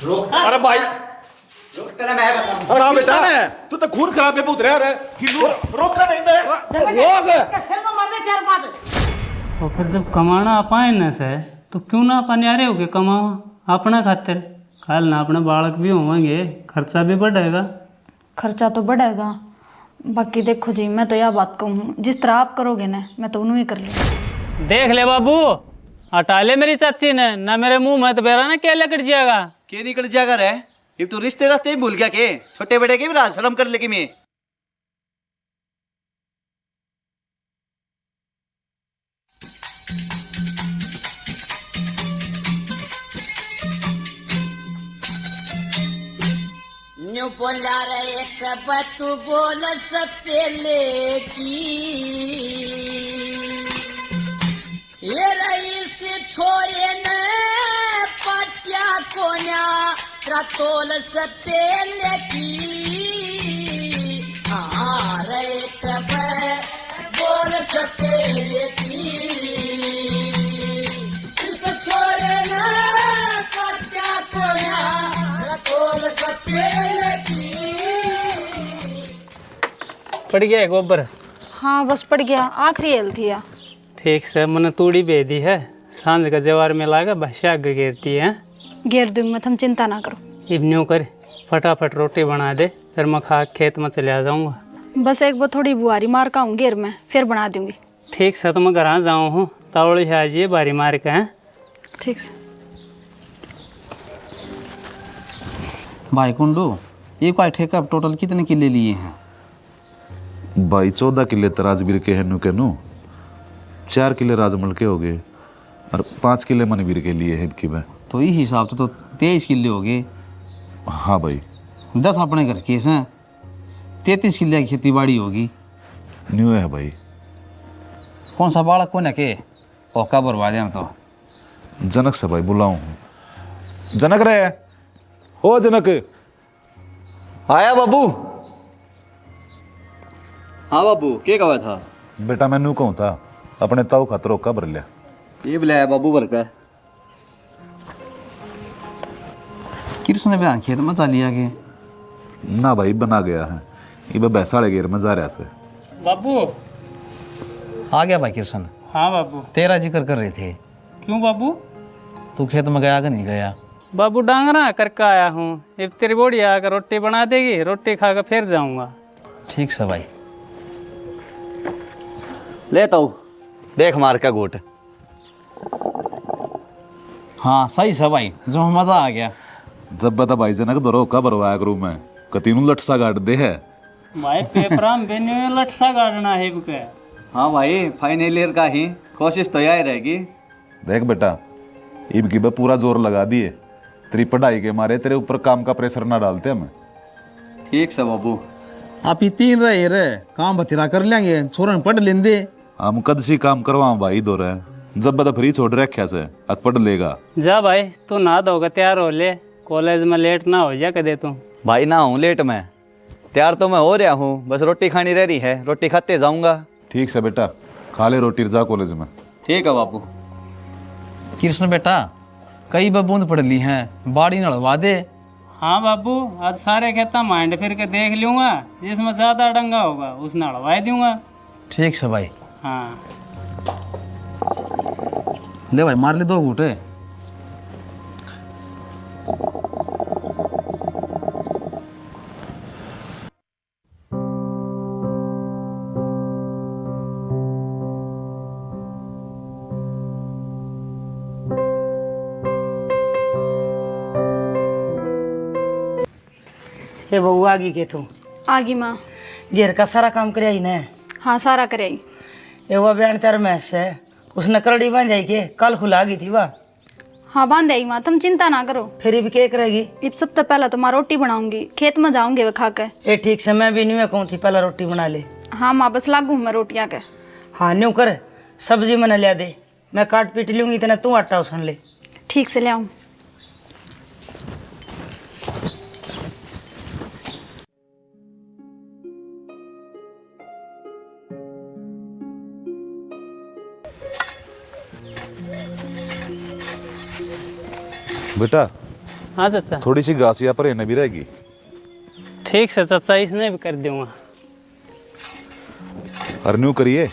रोक। अरे भाई रोक तेरा मैं बताऊं। अरे बेटा तू तो खून खराब है पुत्र यार रोकना नहीं दे रोक सिर में मार दे 4-5। तो फिर जब कमाना अपाए न से तो क्यों ना अपन यारे हो के कमाओ अपना खातिर। कल ना अपने बालक भी होंगे, खर्चा भी बढ़ेगा। खर्चा तो बढ़ेगा, बाकी देखो जी मैं तो यह बात कहूँ, जिस तरह आप करोगे ना मैं तो उन्हें ही कर लूँगी। देख ले बाबू, हटा ले मेरी चाची ने ना मेरे मुंह में तो बेरा ना क्या लकड़ जाएगा। के निकल जाएगा रे? ये तू रिश्ते रास्ते ही भूल गया के? छोटे बड़े के भी राज शर्म कर लेगी मैं। न्यू बोला रे एक बात तू बोल सपेले की ये रईस छोरे ने पट्या कोन्या रतोल सपेले की हाँ रे एक बात बोल सपेले की इस छोरे ने पट्या कोन्या रतोल सपेले की। पड़ गया है गोबर? हाँ बस पड़ गया, आखिरी हेल थी या। ठीक से मैंने तूड़ी भेज दी है, सांझ का जवार में लागा भैया आगे गिरती है। घेर दूंगी मैं, तुम चिंता ना करो। इवन्यू कर फटाफट रोटी बना दे, फिर मैं खा खेत में चले आ जाऊंगा। बस एक बार थोड़ी बुआरी मार का हूँ घेर में, फिर बना दूंगी। ठीक से तो मैं घर जाऊँ हूँ, तावड़ी है आज ये बारी मार के हैं। ठीक से। भाई कुंडू, एक बार ठेका टोटल कितने किले लिए हैं? भाई 14 किले तराजबीर के हैं नु 4 किले राजमल के हो गए और 5 किले मनवीर के लिए हैं इनकी मैं। तो इस हिसाब से तो 23 किले हो गए। हाँ भाई 10 अपने घर केस हैं, 33 किले की खेती बाड़ी होगी। न्यू है भाई। कौन सा बालक कौन है के औका बर्बाद है? तो जनक से भाई बुलाऊं हूँ। जनक रहे हो जनक? आया बाबू। हाँ बाबू क्या कहा था? बेटा मैं नू कहूँ था अपने ताऊ खतरों का भर लिया। ये बुलाया बाबू भर का। कृष्ण ने बयान खेत में लिया के ना भाई बना गया है ये बैसाड़े गेर में जा रहा से। बाबू आ गया भाई कृष्ण। हाँ बाबू। तेरा जिक्र कर रहे थे। क्यों बाबू? तू खेत में गया कि नहीं गया? बाबू डांगरा करके आया हूँ, अब तेरी बोड़ी आकर रोटी बना देगी, रोटी खा कर फिर जाऊंगा। ठीक से भाई। लेता हूँ देख मार का गोट। हाँ सही से भाई, जो मजा आ गया। जब बता भाई जनक दरो का भरवाया करूँ मैं कतीनू लटसा गाड़ दे है भाई पेपरा में बेने में लटसा गाड़ना है बुके। हाँ भाई फाइनल ईयर का ही कोशिश तो यही रहेगी। देख बेटा ईब की पूरा जोर लगा दिए, तेरी पढ़ाई के मारे तेरे ऊपर काम का प्रेशर ना डालते हमें। ठीक से बाबू। आप ये 3 रहे रे काम बतेरा कर लेंगे, छोरन पढ़ लेंदे। हम कद सी काम करवा भाई दो रहे जब बता फ्री छोड़ रखा से अक पढ़ लेगा। जा भाई तू नहा धोगा तैयार हो ले, कॉलेज में लेट ना हो जा कदे तू। भाई ना हूँ लेट में, तैयार तो मैं हो रहा हूँ, बस रोटी खानी रह रही है, रोटी खाते जाऊंगा। ठीक से बेटा खा ले रोटी जा कॉलेज में। ठीक है बाबू। कृष्ण बेटा कई बूंद पड़ ली हैं, बाड़ी नड़वा दे। हाँ बाबू आज सारे खेता मांड फिर के देख लूंगा, जिसमें ज्यादा डंगा होगा उस नड़वा दूंगा। ठीक से भाई। हाँ ले भाई मार ले 2 घूटे। ये बहू आगी के तू आगी माँ। घेर का सारा काम कर आई ने? हाँ सारा करे। ये वो बयान तेरे मैस से उसने करड़ी बांध जाई के कल खुला गई थी वाह। हाँ बांध आई माँ, तुम चिंता ना करो। फिर भी क्या करेगी? अब सब तो पहला तो माँ रोटी बनाऊंगी, खेत में जाऊंगे वे खा के। ये ठीक से मैं भी न्यू कहूँ थी पहला रोटी बना ले। हाँ माँ बस लागू मैं रोटियाँ के। हाँ न्यू कर सब्जी मैंने लिया दे, मैं काट पीट लूंगी इतना तू आटा उसन ले। ठीक से ले आऊँ। बेटा हाँ चाचा। थोड़ी सी घास यहाँ पर रहने भी रहेगी। ठीक से चाचा, इसने भी कर दूंगा। और न्यू करिए,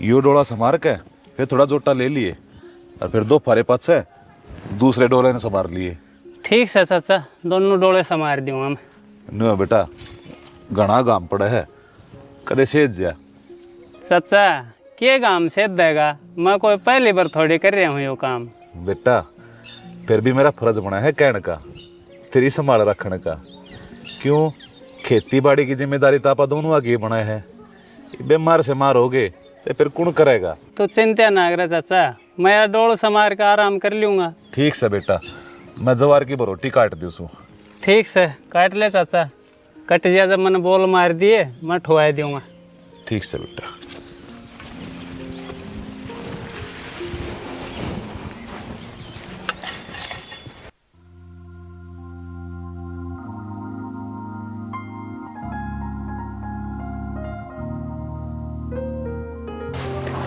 यो डोला संभार के फिर थोड़ा जोटा ले लिए और फिर 2 फारे पास से दूसरे डोले ने संभार लिए। ठीक से चाचा, दोनों डोले संभार दूंगा मैं। न्यू बेटा, घना गाम पड़ा है, कदे सेज जा। चाचा के काम से देगा, मैं कोई पहली बार थोड़ी कर रहा हूँ यो काम। बेटा फिर भी मेरा फर्ज बना है कहने का, तेरी संभाल रखने का। क्यों, खेती बाड़ी की जिम्मेदारी तो आप दोनों आगे बनाए हैं। बीमार से मार हो गए तो फिर कौन करेगा? तो चिंता ना करे चाचा, मैं यार डोल संभार के आराम कर लूँगा। ठीक से बेटा, मैं जवार की बरोटी काट दूँ। ठीक से काट ले चाचा, कट जा जब मैंने बोल मार दिए मैं ठुआ दूंगा। ठीक से बेटा।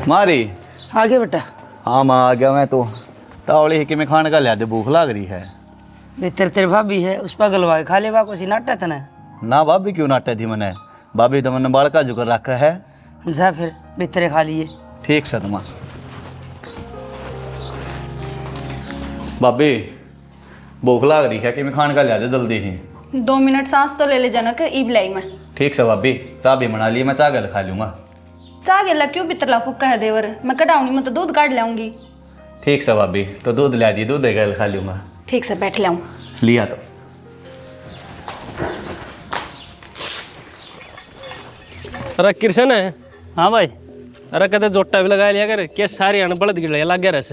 मारी आगे बेटा। हाँ माँ आ गया मैं तो। तावली ही कि मैं खाने का लिया दे, भूख लाग रही है। बेहतर तेरे भाभी है, उस पर गलवा खा ले, को सी नाटा था ना। ना भाभी क्यों नाटे थी मैंने, भाभी तो मैंने बालका जुकर रखा है। जा फिर बेहतर खा लिए। ठीक से तुम भाभी, भूख लाग रही है कि मैं खाने का लिया दे जल्दी ही। 2 मिनट सांस तो ले ले जनक, ईब लाई मैं। ठीक से भाभी, चाय भी बना ली, मैं चाय गल खा लूँगा। चाह गेला क्यों बितरला फुक्का है देवर, मैं कटाऊंगी, मैं तो दूध काट लाऊंगी। ठीक से भाभी, तो दूध ला दी, दूध गल खा लूँगा। ठीक से बैठ लाऊं। लिया तो। अरे कृष्ण है। हाँ भाई। अरे कदे जोटा भी लगा लिया कर, क्या सारी अनबड़द गिड़ लग गया रस।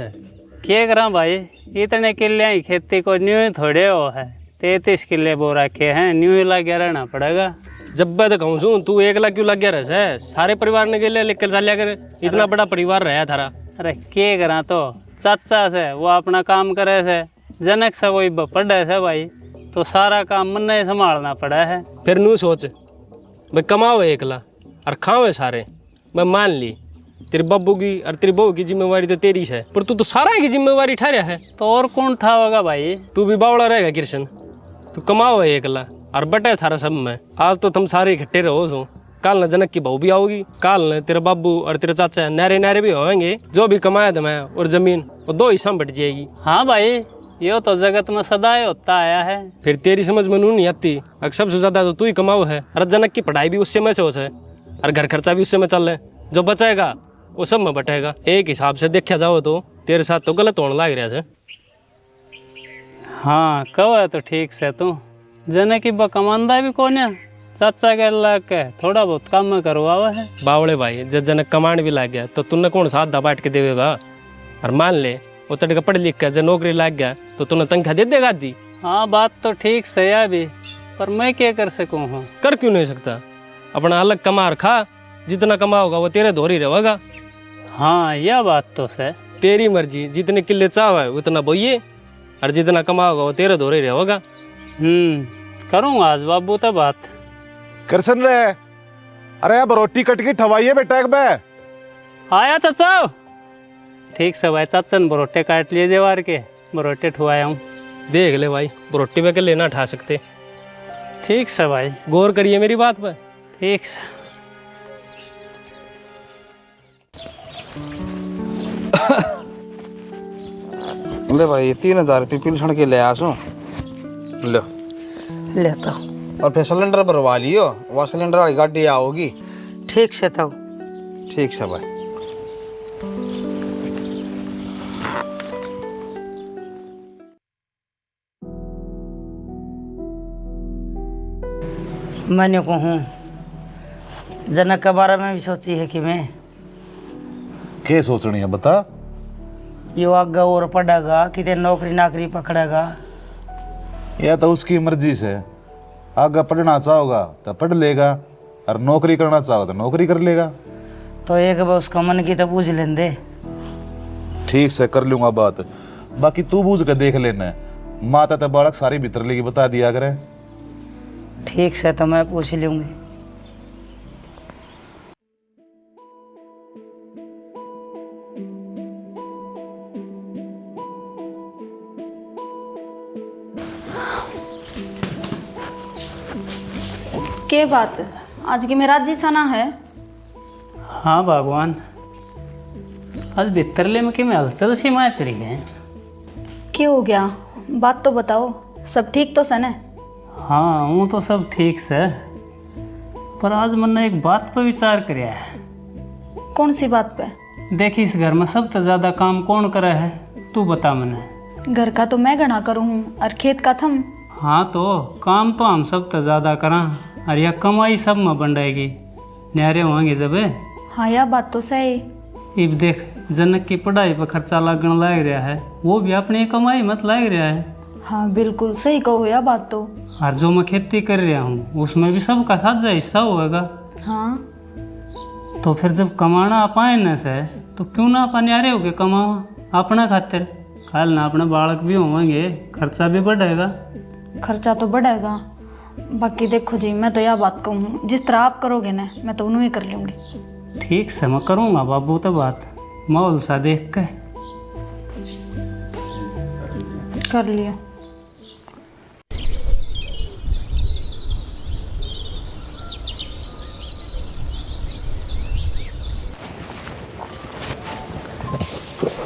क्या करा भाई, इतने किले की खेती को न्यू थोड़े हो है, 33 किले बो रखे हैं, न्यू लग रहना पड़ेगा। जब मैं तो कहूँ सू तू एकला क्यों लग गया रस है, सारे परिवार ने गिले लेकर चल कर, इतना बड़ा परिवार रहा थारा। अरे क्या करा, तो चाचा से वो अपना काम करे से, जनक से वही पढ़े से भाई, तो सारा काम मन ने संभालना पड़ा है। फिर नू सोच भाई, कमाओ एकला और खाओ सारे। मैं मान ली तेरी बब्बू की और तेरी बहू की जिम्मेवारी तो तेरी है, पर तू तो सारा की जिम्मेवारी ठहरा है। तो और कौन उठावेगा भाई? तू भी बावड़ा रहेगा कृष्ण, तू कमाओ एकला और बटे थारा सब में। आज तो तुम सारे इकट्ठे रहो सो, काल न जनक की बहू भी आओगी, काल न तेरे बाबू और तेरे चाचा नारे नारे भी होंगे। जो भी कमाया था मैं और जमीन वो 2 हिस्सा में बट जाएगी। हाँ भाई, ये तो जगत में सदाए होता आया है। फिर तेरी समझ में नहीं आती, अगर सबसे ज्यादा तो तू ही कमाओ है, और जनक की पढ़ाई भी उससे में से हो है, और घर खर्चा भी उससे में चल रहा है। जो बचेगा वो सब में बटेगा। एक हिसाब से देखा जाओ तो तेरे साथ तो गलत होने लग रहा है। हाँ कहो तो ठीक से, तू जनक की कमांदा भी कौन है, चाचा के अल्लाह के थोड़ा बहुत काम करवावा है। बावड़े भाई, जब जनक कमांड भी लग गया तो तुमने कौन साथ दबाट के देगा? और मान ले वो तड़का पढ़ लिख के जब नौकरी लग गया तो तूने तनख्वाह दे देगा दी। हाँ बात तो ठीक से है भी, पर मैं क्या कर सकूँ हूँ? कर क्यों नहीं सकता? अपना अलग कमा खा, जितना कमाओगा वो तेरे धोरी रहेगा। हाँ यह बात तो है। तेरी मर्जी, जितने किले चाव है उतना बोइए, और जितना कमाओगा वो तेरे धोरी रहेगा। करूँगा आज बाबू तो बात। करसन रे, अरे अब रोटी कट की ठवाइए बेटा एक बे। आया चाचा। ठीक से भाई, चाचा ने बरोटे काट लिए जेवार के, बरोटे ठुआया हूँ। देख ले भाई, रोटी पे के लेना उठा सकते। ठीक से भाई, गौर करिए मेरी बात पर। ठीक से। ले भाई 3000 रुपये पिलसण के ले आसो, लो लेता हूँ। और फिर सिलेंडर भरवा लियो, वह सिलेंडर वाली गाड़ी आओगी। ठीक से तब। ठीक से भाई। मैंने कहूँ जनक के बारे में भी सोची है कि मैं क्या सोचनी है बता। यो आगे और पढ़ेगा, कितने नौकरी नाकरी पकड़ेगा। यह तो उसकी मर्जी से, आगे पढ़ना चाहोगा तो पढ़ लेगा, और नौकरी करना चाहोगा तो नौकरी कर लेगा। तो एक बार उसका मन की तो पूछ लेंदे। ठीक से कर लूंगा बात, बाकी तू बूझ के देख लेना। माता तो बालक सारी भीतर लेके बता दिया करे। ठीक से तो मैं पूछ लूँगी। के बात आज की मेरा जी सना है। हाँ भगवान, आज भितरले में कि मैं हलचल सी मैच रही है। क्या हो गया, बात तो बताओ, सब ठीक तो सन है? हाँ वो तो सब ठीक से, पर आज मैंने एक बात पर विचार कराया है। कौन सी बात पे? देख इस घर में सबसे ज़्यादा काम कौन करे है, तू बता मैंने। घर का तो मैं घना करूँ हूँ और खेत का थम। हाँ तो काम तो हम सब तो ज़्यादा करा, और यह कमाई सब में बंडेगी, न्यारे होंगे जब। हाँ यह बात तो सही। अब देख जनक की पढ़ाई पर खर्चा लगन लग रहा है, वो भी अपनी कमाई मत लग रहा है। हाँ बिल्कुल सही कहो यह बात तो। और जो मैं खेती कर रहा हूँ उसमें भी सबका साझा हिस्सा होगा। हाँ तो फिर जब कमाना अपाए न से, तो क्यों ना अपन न्यारे होके कमावा अपना खातिर। कल ना अपने बालक भी होंगे, खर्चा भी बढ़ेगा। खर्चा तो बढ़ेगा, बाकी देखो जी मैं तो यह बात कहूँ, जिस तरह आप करोगे ना मैं तो उन्हें ही कर लूँगी। ठीक से मैं करूँगा बाबू, तो बात माहौल सा देख के कर लियो।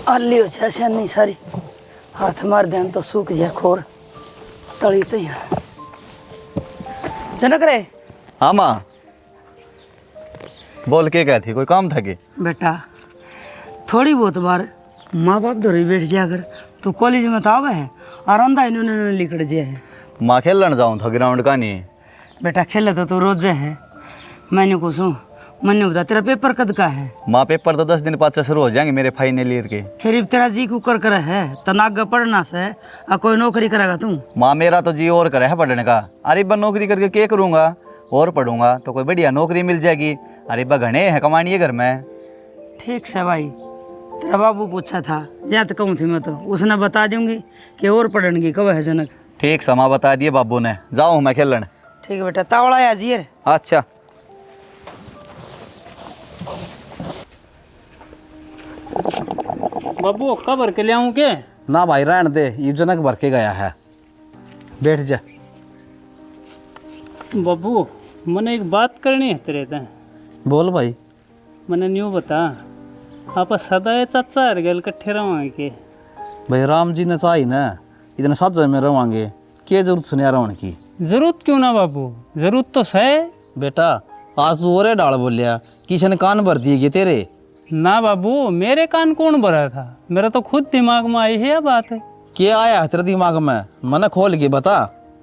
आली हो जाए नहीं सारी, हाथ मार दें तो सूख जाए खोर तली तो यहाँ जनक रे। हाँ माँ, बोल के क्या थी, कोई काम था कि? बेटा थोड़ी बहुत बार माँ बाप धोरी बैठ जा कर, तो कॉलेज में तो आवे है और अंधा इन्होंने लिखड़ जाए है। माँ खेलन जाऊँ था ग्राउंड का नहीं। बेटा खेले तो रोज है, मैंने कुछ मैंने बता तेरा पेपर कद का है? माँ पेपर तो 10 दिन बाद से शुरू हो जाएंगे मेरे फाइनल ईयर के। फिर अब तेरा जी कुकर कर है तनाग पढ़ना से और कोई नौकरी करेगा तू? माँ मेरा तो जी और करे है पढ़ने का। अरे बा नौकरी करके क्या करूँगा, और पढ़ूंगा तो कोई बढ़िया नौकरी मिल जाएगी। अरे बा घने है कमानी है घर में। ठीक से भाई, तेरा बाबू पूछा था जहाँ तक कहूँ थी मैं तो उसने बता दूंगी कि और पढ़ने कब है जनक। ठीक समा बता दिए बाबू ने, जाऊँ मैं खेलन। ठीक है बेटा, तावड़ा या जीर। अच्छा बाबू कब भर के ले आऊँ के? ना भाई रहने दे, ये जनक भर के गया है, बैठ जा। बाबू मैंने एक बात करनी है तेरे से। बोल भाई। मैंने न्यू बता, आप सदा चाचा हर गल कट्ठे रहोगे के? भाई राम जी ने चाहिए ना इतने साथ में रहोगे, क्या जरूरत सुनिया रहने की? जरूरत क्यों ना बाबू, जरूरत तो है। बेटा आज तू और डाल बोलिया, किसी ने कान भर दिए तेरे? ना बाबू, मेरे कान कौन भरा था, मेरा तो खुद दिमाग में आई है यह बात। क्या आया तेरे दिमाग में, मन खोल के बता।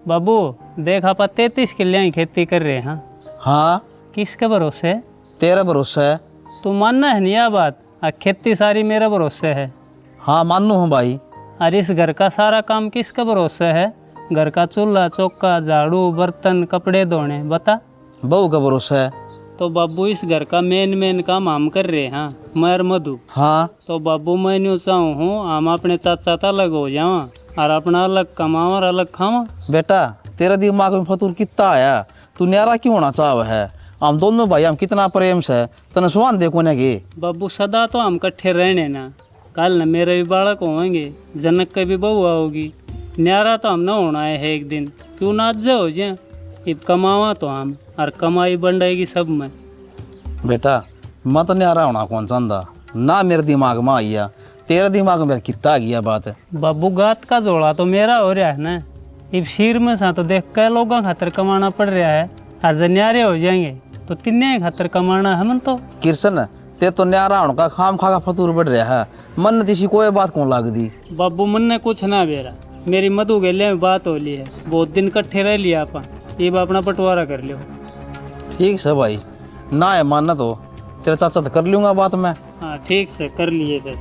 बाबू देख आप 33 किले की खेती कर रहे हैं। हाँ किसके भरोसे? तेरा भरोसा है। तू मानना है नहीं यह बात, खेती सारी मेरा भरोसे है। हाँ मानू हूँ भाई। और इस घर का सारा काम किसका भरोसा है? घर का चूल्हा चौका झाड़ू बर्तन कपड़े धोने, बता। बहू का भरोसा है। तो बाबू इस घर का मेन काम हम कर रहे हैं, मैं और मधु। हाँ तो बाबू मैं न्यू चाहूँ हूँ हम अपने चाचा तो अलग हो जावा और अपना अलग कमावा और अलग खावा। बेटा तेरे दिमाग में फतूर कितना आया, तू न्यारा क्यों होना चाह है? हम दोनों भाई हम कितना प्रेम से तने सुहान देखो ने के। बाबू सदा तो हम कट्ठे रहने ना, कल न मेरे भी बालक होंगे, जनक की भी बहू आओगी, न्यारा तो हम न होना है एक दिन, क्यों ना आज हो जाए। अब कमावा तो हम और कमाई बंडेगी सब में। बेटा मैं तो न्यारा होना कौन चाहता ना, मेरे दिमाग में आइया, तेरे दिमाग में कितना आ गया बात है। बाबू गात का जोड़ा तो मेरा हो रहा है ना, अब शीर में सा तो देख कई लोगों खातर कमाना पड़ रहा है, और जब न्यारे हो जाएंगे तो तिन्ने खातर कमाना है मन। तो कृष्ण ते तो न्यारा होने का खाम खा का फतूर बढ़ रहा है, मन तीसी कोई बात कौन लाग दी? बाबू मन ने कुछ ना बेरा, मेरी मधु के लिए बात हो ली है, बहुत दिन कट्ठे रह लिया अपन, ये अपना बंटवारा कर लियो। ठीक से भाई, ना है मानना तो तेरा चाचा तो कर लूँगा बात मैं। हाँ ठीक से कर लिए फिर।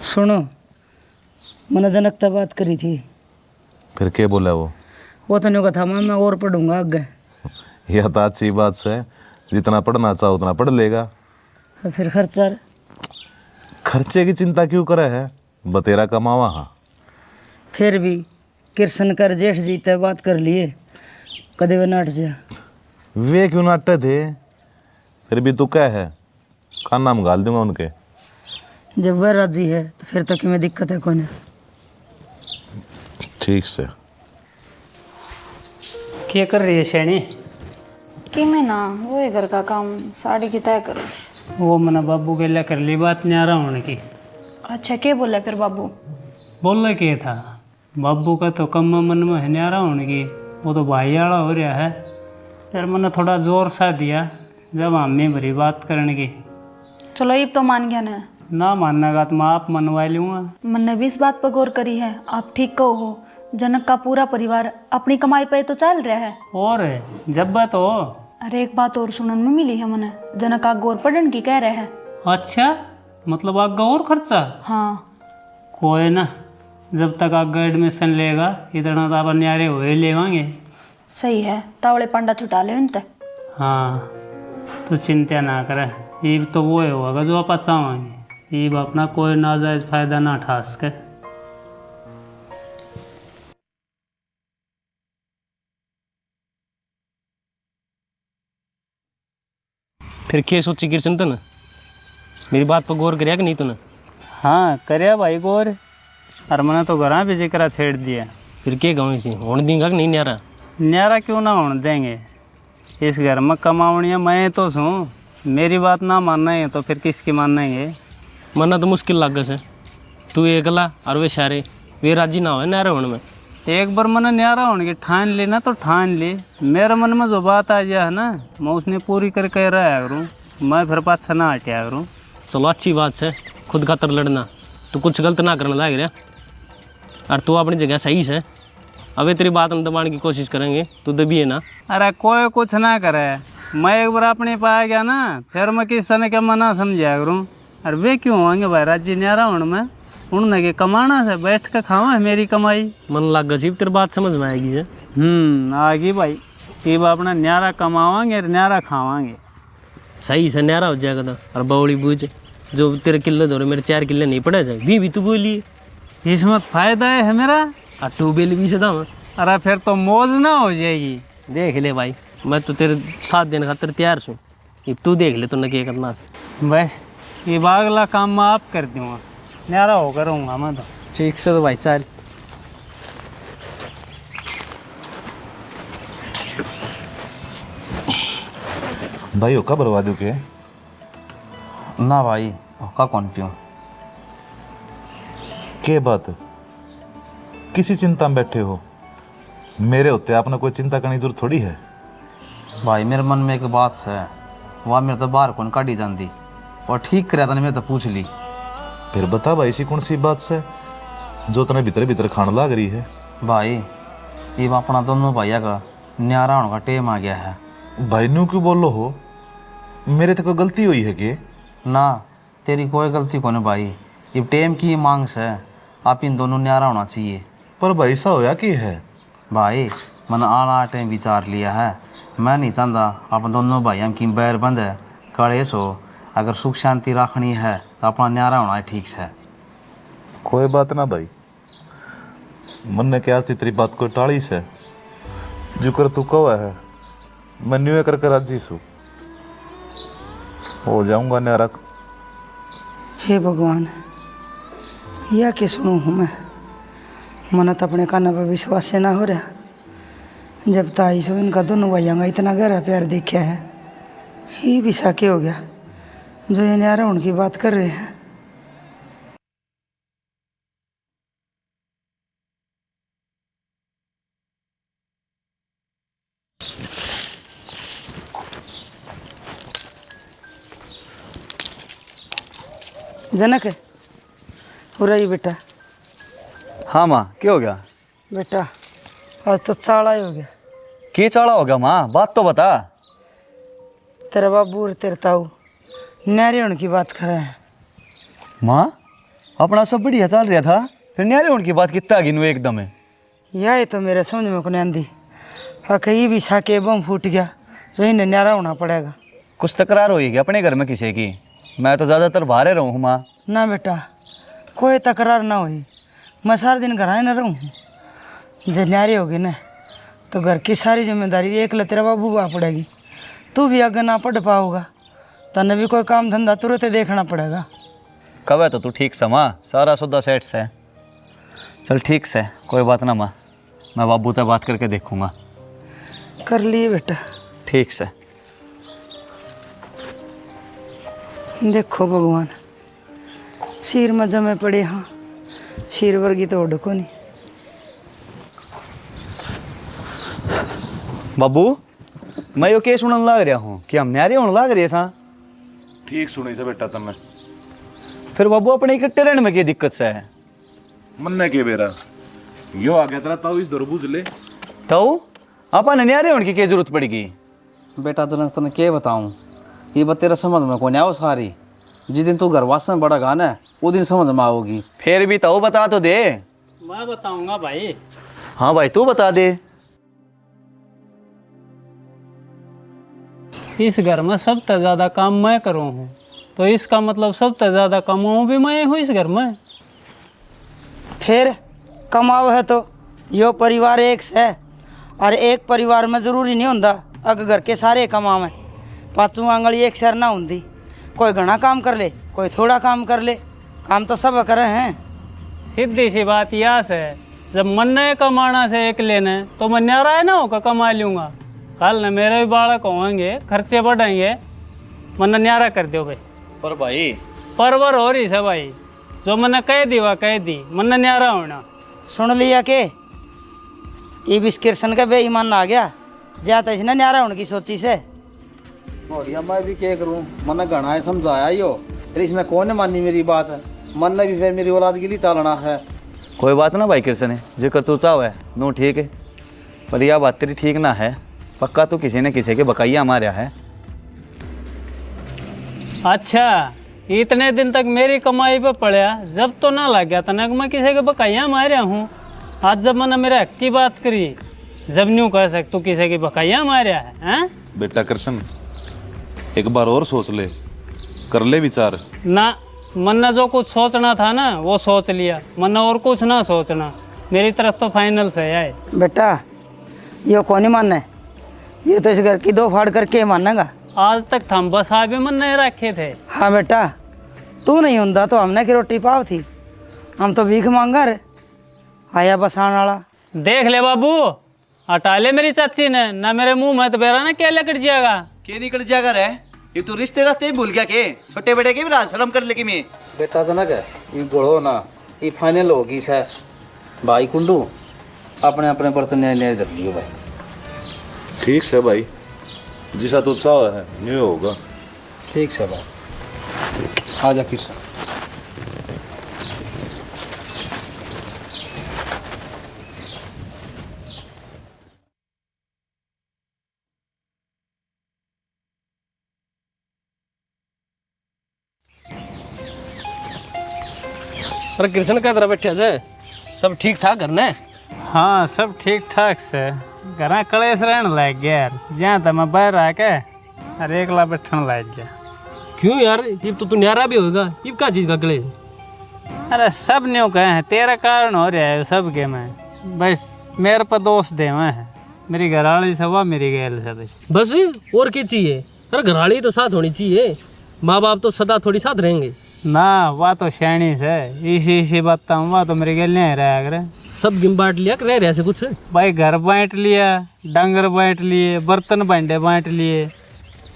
सुनो, मैंने जनक से बात करी थी। फिर क्या बोला वो तो नहीं कहा था मैं और पढ़ूंगा आगे। यह तो अच्छी बात है, जितना पढ़ना चाहो उतना पढ़ लेगा। फिर खर्चा? खर्चे की चिंता क्यों करे है, बतेरा कमावा। हाँ फिर भी कृष्ण कर जेठ जी ते बात कर लिए, कदे वे नाट जा। वे क्यों नाटे थे, फिर भी तू क्या है, का नाम गाल दूंगा उनके। जब वह राजी है तो फिर तक में दिक्कत है कोई ना। ठीक से। क्या कर रही है शैनी? कि मैं ना वही घर का काम साड़ी की तय करो। वो मना बाबू के लिए कर ली बात न्यारा होने की। अच्छा क्या बोला फिर बाबू? बोलना क्या था, बाबू का तो कम मन में है न्यारा होने की, वो तो भाई वाला हो रहा है। फिर मैंने थोड़ा जोर सा दिया जब मम्मी भरी बात करने की। चलो अब तो मान गया ना मानने का तो मैं आप मनवा लूँगा। मैंने भी इस बात पर गौर करी है। आप ठीक कहो हो, जनक का पूरा परिवार अपनी कमाई पे तो चल रहा है। और जब बात हो। अरे एक बात और सुनने में मिली है मैंने, जनक आग और पढ़ने की कह रहे हैं। अच्छा, मतलब आगे और खर्चा? हाँ कोई ना, जब तक आगे एडमिशन लेगा इतना तो अपन न्यारे हुए लेवांगे। सही है, तावड़े पांडा छुटा ले उनते। हाँ तो चिंता ना करे, ये तो वो होगा जो आप चाहेंगे। ये अपना कोई नाजायज फायदा ना उठा सके। फिर क्या सोची कृष्ण तूने? मेरी बात पर गौर करिया कि नहीं तूने? हाँ करया भाई गौर, और मैंने तो घर भी जिक्र छेड़ दिया। फिर क्या गाँव इसी होने देंगे कि नहीं न्यारा? न्यारा क्यों ना होने देंगे, इस घर में कमावनिया मैं तो हूँ। मेरी बात ना मानना है तो फिर किसकी मानेंगे? मरना तो मुश्किल लग से, तू एकला और वे सारे वे राजी ना हो न्यारा होने में। एक बार मैंने न्यारा होने की ठान ली ना तो ठान ली। मेरे मन में जो बात आ जाए ना मैं उसने पूरी करके रहा करूँ, मैं फिर पाछा ना हटिया करूँ। चलो अच्छी बात है, खुद खातर लड़ना, तू कुछ गलत ना करने लग रहा और तू अपनी जगह सही है। अबे तेरी बात हम दबाने की कोशिश करेंगे, तू दबिए ना। अरे कोई कुछ ना करे, मैं एक बार अपने पे आ गया ना फिर मैं किसी ने क्या मना समझा करूँ। अरे वे क्यों होंगे भाई राजी न्यारा होने में, उन्होंने के कमाना से बैठ के खावा है मेरी कमाई। मन लग गई तेरी बात समझ में आएगी है। आ गई भाई, ये अपना न्यारा कमावांगे न्यारा खावांगे। सही से न्यारा हो जाएगा तो। और बौड़ी बूझ जो तेरे किले दो मेरे 4 किले नहीं पड़े जाए भी तू बोली इसमें फायदा है मेरा। और ट्यूबवेल भी से दाम। अरे फिर तो मौज ना हो जाएगी। देख ले भाई, मैं तो तेरे साथ देने खातर तैयार हूँ, अब तू देख ले तूने क्या करना है। बस ये बागला काम मैं आप कर दूँगा, न्यारा होकर रहूँगा मैं तो। ठीक से तो भाई चल। भाई हो कब बर्बाद के? ना भाई का कौन पियो? के बात किसी चिंता में बैठे हो? मेरे होते आपने कोई चिंता करने की जरूरत थोड़ी है। भाई मेरे मन में एक बात है, वह मेरे तो बाहर कौन काटी जाती और ठीक कराया था मेरे तो पूछ ली। फिर बता भाई सी कौन सी बात से जो तने भीतर भीतर खान लाग रही है? भाई ये अपना दोनों भैया का न्यारा होने का टेम आ गया है। भाई न्यू क्यों बोलो हो? मेरे तो कोई गलती हुई है कि? ना तेरी कोई गलती कौन भाई, ये टेम की मांग है, आप इन दोनों न्यारा होना चाहिए। पर भाई सा होया कि है? भाई मैंने आना टाइम विचार लिया है, मैं नहीं चाहता अपन दोनों भाइयों की बैर बंद है कलेश हो। अगर सुख शांति रखनी है तो अपना न्यारा होना है ठीक से। कोई बात ना भाई, मन ने क्या तेरी बात को टाड़ी से जो कर तू कहो है मैं न्यू करके राजी सू हो जाऊंगा न्यारा। हे भगवान, यह क्या सुनूँ हूँ मैं? मन तो अपने काना पर विश्वास से ना हो रहा। जब ताई सो इनका दोनों भाइयों का इतना गहरा प्यार देखा है, ये भी साके हो गया जो ये न्यारा उनकी बात कर रहे हैं। जनक है हो रही बेटा? हाँ माँ क्या हो गया? बेटा आज तो चाड़ा ही हो गया। क्या चाड़ा हो गया माँ, बात तो बता। तेरा बाबू और तेरे ताऊ न्यारे होने की बात कर रहे हैं। माँ अपना सब बढ़िया चल रहा था, फिर न्यारे होने की बात कितना गिनू एकदम है? यह तो मेरे समझ में को नहीं आंदी। हाँ कहीं भी साके बम फूट गया तो इन्हें न्यारा होना पड़ेगा। कुछ तकरार होगी अपने घर में किसी की? मैं तो ज़्यादातर बाहर रहूँ हूँ माँ। ना बेटा कोई तकरार ना हुई, मैं सारा दिन घर आए ना रहूँ। जब न्यारी होगी ना तो घर की सारी जिम्मेदारी एक ले तेरा बाबू बा पड़ेगी। तू भी आगे ना पढ़ पाओगा, तने भी कोई काम धंधा तुरंत देखना पड़ेगा। कब है तो तू ठीक से माँ, सारा सौदा सेट से। चल ठीक से, कोई बात ना माँ, मैं बाबू से बात करके देखूंगा। कर लिए बेटा। ठीक से। देखो भगवान, सिर में जमे पड़े, हाँ सिर वर्गी तो उड़को नहीं। बाबू, मैं यो के सुनन लाग रहा हूँ कि हम न्यारे होने लाग रहे सा। ठीक सुनी से बेटा तमें। फिर बाबू अपने इकट्ठे रहने में क्या दिक्कत से है? मन्ने के बेरा यो आ गया तेरा ताऊ इस दरबूज ले। तो अपन न्यारे होने की क्या जरूरत पड़ेगी? बेटा तने क्या बताऊँ, ये बात तेरा समझ में कौन आओ सारी। जिस दिन तू घरवास में बड़ा गाना है वो दिन समझ में आओगी। फिर भी तो बता तो दे। मैं बताऊंगा भाई। हाँ भाई तू बता दे। इस घर में सबसे ज़्यादा काम मैं करूँ हूँ, तो इसका मतलब सबसे ज़्यादा कमाऊँ भी मैं हूँ इस घर में। फिर कमाओ है तो यो परिवार एक से, और एक परिवार में ज़रूरी नहीं होता अगर घर के सारे कमावें। पाँचों आंगली एक सर ना होती, कोई घना काम कर ले, कोई थोड़ा काम कर ले, काम तो सब करे हैं। सीधी सी बात यह है, जब मन ने कमाना से एक लेने तो मैं न्यारा ना होकर कमा लूँगा। कल न मेरे भी बालक होंगे, खर्चे बढ़ेंगे, मन न्यारा कर दो भाई। पर भाई परवर हो रही है भाई, जो मैंने कह दी वह कह दी, मन न्यारा होना। सुन लिया के ये बिस्किरसन का बेईमान आ गया, जाता इसने न्यारा होने की सोची से। और या मैं भी क्या करूँ, मन घना है समझाया यो, फिर इसमें कौन ने मानी मेरी बात है। मन ने भी फिर मेरी औलाद के लिए टालना है। कोई बात ना भाई कृष्ण है, जिक्र तू चाहो है नो ठीक है, पर यह बात तेरी ठीक ना है। पक्का तू किसी ने किसी के बकाइया मारा है। अच्छा, इतने दिन तक मेरी कमाई पे पड़ा, जब तो ना लग गया था ना कि मैं किसी के बकाइया मारा हूँ। आज जब मैंने मेरे हक की बात करी, जब न्यू कह सक तू किसी की बकाइया मारा है, हैं? बेटा कृष्ण एक बार और सोच ले, कर ले विचार। ना, मन ने जो कुछ सोचना था ना वो सोच लिया, मन ने और कुछ ना सोचना। मेरी तरफ तो फाइनल से है। बेटा यो कौन ही मानना है, ये तो इस घर की दो फाड़ करके मानेगा। आज तक हम बस आगे मन नहीं रखे थे। हाँ बेटा, तू नहीं होता तो हमने की रोटी पाव थी, हम तो भीख मांगा रे। आया बसान वाला। देख ले बाबू, हटा ले मेरी चाची ने, ना मेरे मुंह में तो बेरा ना क्या लकड़ जाएगा। के निकल जाएगा रे, ये तू रिश्ते रास्ते भूल गया के? छोटे बेटे के भी राज शर्म कर लेगी मैं। बेटा जनक है ये बोलो ना, ये फाइनल होगी है भाई। कुंडू अपने अपने बर्तन न्याय न्याय धर लियो भाई। ठीक है भाई, जिसा तू चाह है ये होगा। ठीक है भाई, आजा किशन। अरे कृष्ण का तरह बैठे जाए, सब ठीक ठाक करना है? हाँ सब ठीक ठाक से, घर कलेश रहने लग गया यार। जहाँ तक मैं बाहर आके अरे एकला बैठने लग गया। क्यों यार, ये तो तू न्यारा भी होगा, ये क्या चीज़ का कलेश? अरे सब न्यू कहे हैं, तेरा कारण हो रहा है सब के। मैं बस मेरे पर दोष दे हुए हैं, मेरी घरवाली सब मेरी गैल से बस और क्या चाहिए? अरे घरवाली तो साथ होनी चाहिए, माँ बाप तो सदा थोड़ी साथ रहेंगे ना। वह तो शैनी से इसी बताऊँ, वह तो मेरी गैल नहीं रहा अगर सब गिम बांट लिया, रह रहे ऐसे कुछ? भाई घर बांट लिया, डंगर बांट लिए, बर्तन भांडे बांट लिए,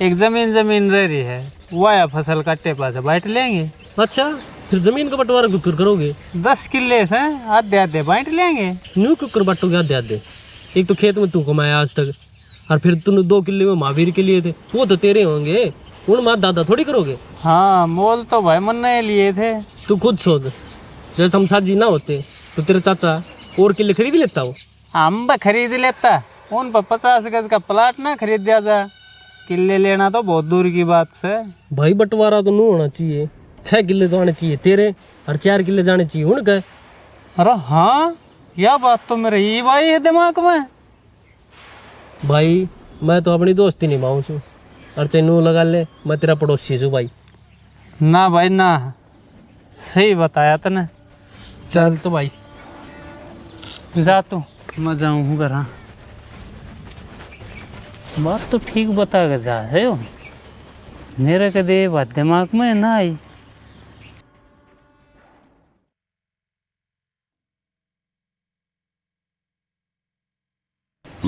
एक जमीन रह रही है, वह फसल कट्टे पास बांट लेंगे। अच्छा, फिर जमीन का बंटवारा क्यों करोगे? 10 किले से आधे आधे बांट लेंगे। न्यू क्यों कर बांटोगे आधे आधे? एक तो खेत में तू कमाया आज तक, और फिर तूने 2 किले में महावीर के लिए थे, वो तो तेरे होंगे, उन माँ दादा थोड़ी करोगे। हाँ मोल तो भाई मन ने लिए थे। तू खुद सोच, जैसे हम साथ जी ना होते तो तेरा चाचा और किले खरीद लेता हो। हम खरीद लेता, उन पर 50 गज का प्लाट ना खरीद दिया जा, किले लेना तो बहुत दूर की बात से। भाई बंटवारा तो नहीं होना चाहिए, 6 किले तो आने चाहिए तेरे, और 4 किले जाने चाहिए उनके। अरे हाँ, यह बात तो मेरे ही भाई है दिमाग में। भाई मैं तो अपनी दोस्ती निभाऊँ छू, और चैनू लगा ले, मैं तेरा पड़ोसी छू भाई। ना भाई ना, सही बताया तने। चल तो भाई जा तू, मैं जाऊँ हूँ घर। बात तो ठीक बता कर जा रहे हो, मेरे कदे बात दिमाग में ना आई।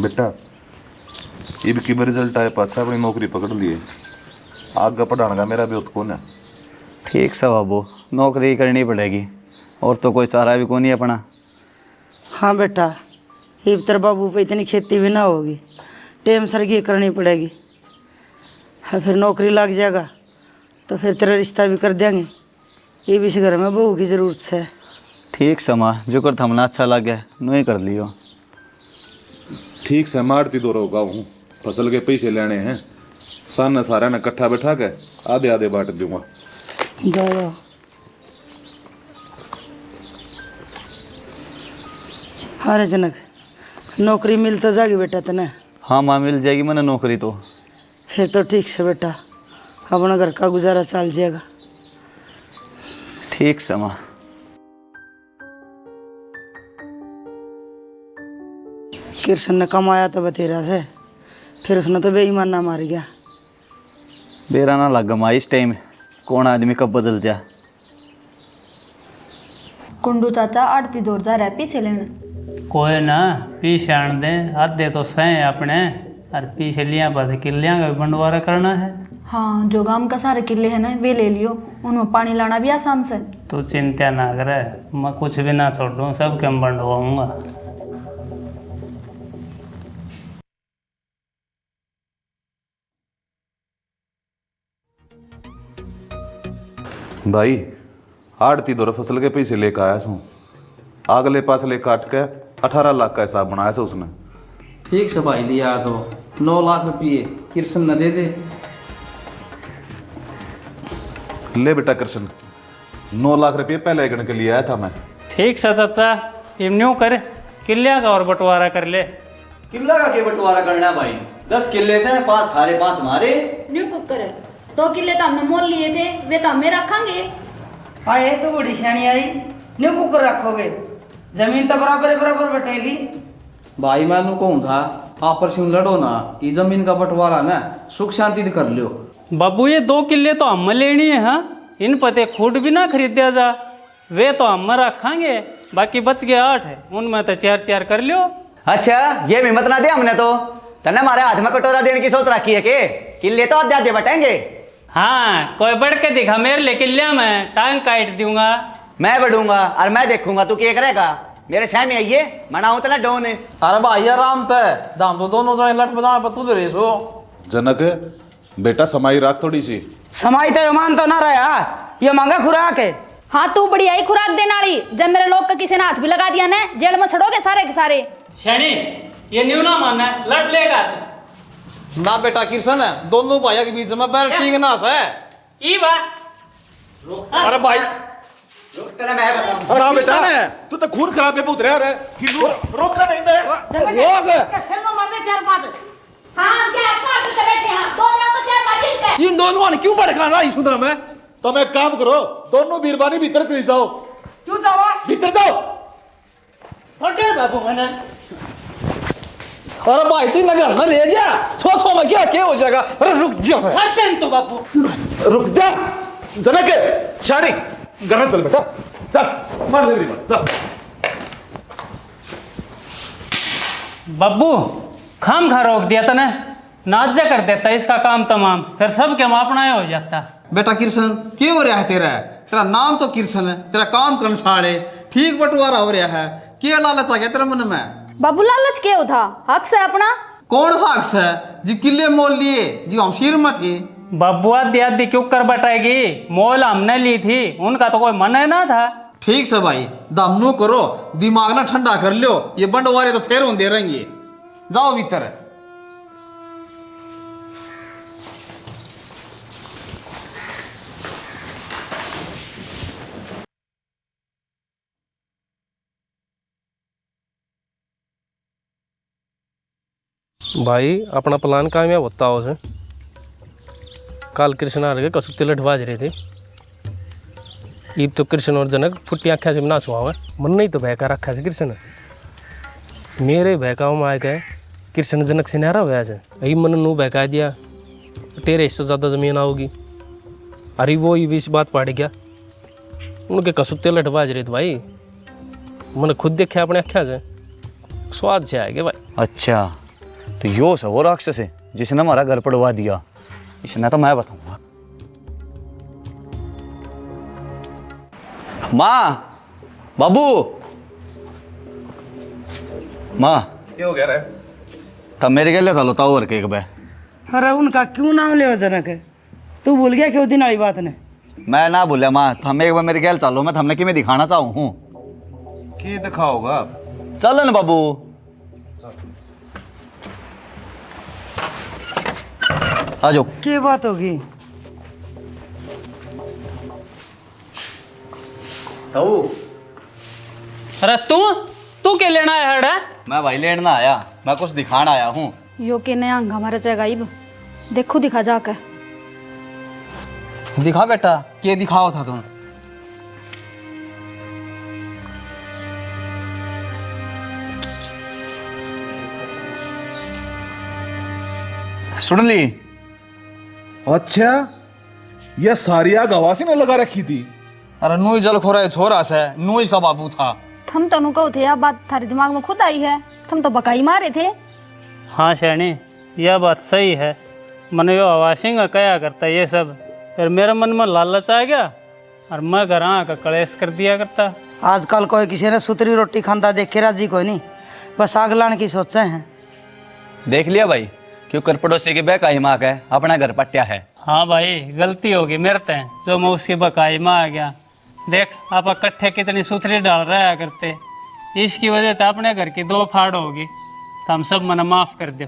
बेटा ये भी की रिजल्ट आए पाछा अपनी नौकरी पकड़ लिए, आगे पढ़ाने का मेरा भी उत्कोन है। ठीक सा बाबू, नौकरी करनी पड़ेगी और तो कोई सहारा भी कोई नहीं अपना। हाँ बेटा, अब तेरे बाबू पे इतनी खेती भी ना होगी, टाइम सर की करनी पड़ेगी। हाँ, फिर नौकरी लग जाएगा तो फिर तेरा रिश्ता भी कर देंगे। ये भी इस घर में बहू की ज़रूरत है। ठीक समा, जो कर थमना अच्छा लग गया नो ही कर लियो। ठीक से मारती दो रोगा हूँ, फसल के पैसे लेने हैं, सन सारा ने इकट्ठा बैठा के आधे आधे बांट दूंगा। जाओ। अरे जनक, नौकरी मिल तो जाएगी बेटा तने? हाँ माँ, मिल जाएगी मैंने नौकरी तो। फिर तो ठीक से बेटा, अपना घर का गुजारा चल जाएगा। ठीक समा। कृष्ण ने कमाया तो बतेरा से, फिर उसने तो बेईमाना मार गया। बेरा ना लग माँ, इस टाइम कौन आदमी कब बदल जा। कुंडू चाचा आड़ती दौड़ जा रहा है पीछे लेने। कोई ना पीछे आन दे, आधे तो सह अपने और पीछे लिया बाद किलियाँ का भी बंटवारा करना है। हाँ, जो गांव का सारे किले है ना वे ले लियो, उनमें पानी लाना भी आसान से। तो चिंता ना करे, मैं कुछ भी ना छोड़ूँ, सब के बंटवाऊँगा। भाई आड़ती दो फसल के पैसे लेकर आया हूँ, अगले पास ले काट के 18 लाख का हिसाब बनाया था उसने। ठीक से भाई लिया तो 9 लाख रुपये कृष्ण न दे दे। ले बेटा कृष्ण, 9 लाख रुपये पहले गण के लिए आया था मैं। ठीक से चाचा, इम न्यू कर, किलिया का और बंटवारा कर ले। किला का के बंटवारा करना भाई, 10 किले से 5 थारे 5 हमारे। न्यू कुकर 2 किले तो हमने मोल लिए थे, वे तो हमें रखेंगे। हाँ, ये तो बड़ी सियाणी आई, न्यू कुकर रखोगे, जमीन तो बराबर बराबर बटेगी। भाई मैंने कहूँ था आपस में लड़ो ना, ये जमीन का बंटवारा ना सुख शांति से कर लियो। बाबू ये 2 किले तो हम लेनी है, हाँ इन पते खुद भी ना खरीद दिया जा, वे तो हम रखेंगे, बाकी बच गए 8 है, उनमें तो 4-4 कर लियो। अच्छा, ये हिम्मत ना दे हमने तो, तने हमारे हाथ में कटोरा देने की सोच रखी है के किले तो आधे आधे बटेंगे। हाँ, कोई बढ़ के दिखा मेरे लिए किलिया में टांग काट दूंगा। मैं बढ़ूंगा और मैं देखूंगा तू क्या करेगा। मेरे सामने आइए, मनाऊं तो ना डोन। अरे भाई आराम तय दाम तो दोनों जो लट बजा पर तू दे सो। जनक बेटा समाई राख थोड़ी सी। समाई तो मान तो ना रहा, ये महंगा खुराक है। हाँ, तू बढ़िया ही खुराक देने वाली, जब मेरे लोग का किसी ने हाथ भी लगा दिया ना, जेल में सड़ोगे सारे के सारे। शनि, ये न्यू ना मानना है, लट लेगा ना बेटा कृष्ण है, दोनों भाइयों के बीच में पैर ठीक ना है। ई बात। अरे भाई हाँ बेटा, तू तो खून खराब है पुत्र यार, रोकना नहीं दे। रोक। हाँ, क्या साथ से बैठे हैं, दोनों तो 4 माजिद के। इन दोनों ने क्यों भड़काना इस सुंदर में? तुम एक काम करो, दोनों बीरबानी भीतर चली जाओ। क्यों जावा? भीतर जाओ। छोटे बाबू मैंने। अरे भाई तू नगर ना ले जा, छो में क्या हो जाएगा। अरे रुक जा, हटन तो बाबू। रुक जा। जनक, शानी, घर में चल बेटा, चल मार ले मेरी बात, चल। बाबू खाम खा रोक दिया तने, नाजा कर देता इसका काम तमाम, फिर सब के मापना हो जाता। बेटा कृष्ण क्या हो रहा है तेरा? तेरा नाम तो कृष्ण है, तेरा काम कंसार है, ठीक बंटवारा हो रहा है, क्या लालच आ गया तेरे मन में? बाबू लालच क्या हो था, हक से अपना। कौन सा हक है जी किले मोल लिए जी हम सिर में थे? बाबू आदि आदि क्यों कर बटाएगी, मोल हमने ली थी, उनका तो कोई मन है ना था। ठीक से भाई दामनो करो, दिमाग ना ठंडा कर लो, ये बंटवारे तो फेर हों दे रहेंगे। जाओ भीतर। भाई अपना प्लान कामयाब होता हो से। कल कृष्ण आ रहे कसु तिलट बाज रहे थे, ईब तो कृष्ण और जनक फुट्टी आख्या से ना सुहा, मन नहीं तो बहका रखा से कृष्ण मेरे बहकाओं में आ गए, कृष्ण जनक से नारा हुआ से, यही मन नू बहका दिया, तेरे इससे ज़्यादा ज़मीन आओगी। अरे वो ही इस बात पड़ गया, उनके कसु तिलट बाज रहे थे भाई, मैंने खुद देखा अपने आख्या से, स्वाद से आएगा भाई। अच्छा, तो यो सब वो राक्षस है जिसने हमारा घर पड़वा दिया, इसने तो मैं बताऊंगा। माँ, बाबू, माँ, क्या हो गया रे? तब मेरे गले चलो ताऊ और केक बे। अरे उनका क्यों नाम ले जनक है? तू भूल गया क्यों दिन वाली बात ने? मैं ना भूलिया माँ, थम एक बार मेरे गैल चलो, मैं थमने की मैं दिखाना चाहूँ हूँ। की दिखाओगा? चल न बाबू। आ जाओ। क्या बात होगी? ताऊ, अरे तू क्या लेना है हड़ा? मैं भाई लेने ना आया, मैं कुछ दिखाना आया हूँ। यो के नया अंग हमारे जगाइब देखो, दिखा जाकर। दिखा बेटा, क्या दिखाओ था तुम? सुन ली? अच्छा, यह सारिया गवासी ने लगा रखी थी। अरे नूई जल खोरा छोरा से, नूई का बाबू था। थम तो कहो थे, यह बात थारे दिमाग में खुद आई है? थम तो बकाई मारे थे। हाँ शैनी, यह बात सही है। मन यो आवासिंग कया करता ये सब, फिर मेरे मन में लालच आ गया और मैं घर का कलेश कर दिया करता। आजकल कोई किसी ने सुतरी रोटी खांदा देख के राजी कोई नहीं, बस आग लाने की सोचे हैं। देख लिया भाई, क्यों कर पड़ोसी की बहकाई माँ है, अपना घर पट्या है। हाँ भाई, गलती होगी मेरे ते, जो मैं उसकी बकाई में आ गया। देख आप इकट्ठे कितनी सुथरी डाल रहा करते, इसकी वजह से अपने घर की दो फाड़ होगी, तो हम सब मना माफ कर दो।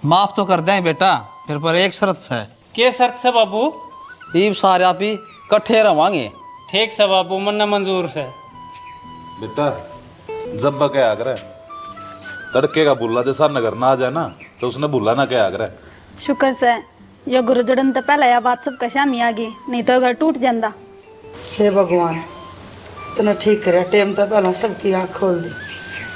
माफ तो कर दें बेटा, फिर पर एक शर्त है। के शर्त से बाबू? ईब सारे आप ही कट्ठे रवांगे। ठीक से बाबू, मन्ना मंजूर से। बेटा जब बा क्या करे, तड़के का बुल्ला जैसा नगर ना आ जाए ना, तो उसने बुल्ला ना क्या करे। शुक्र से यो गुरुजड़न तो पहले यह बात सब कशामी आ गई, नहीं तो घर टूट जाता। हे भगवान, तूने ठीक करे, टेम तो पहला सबकी आँख खोल दी,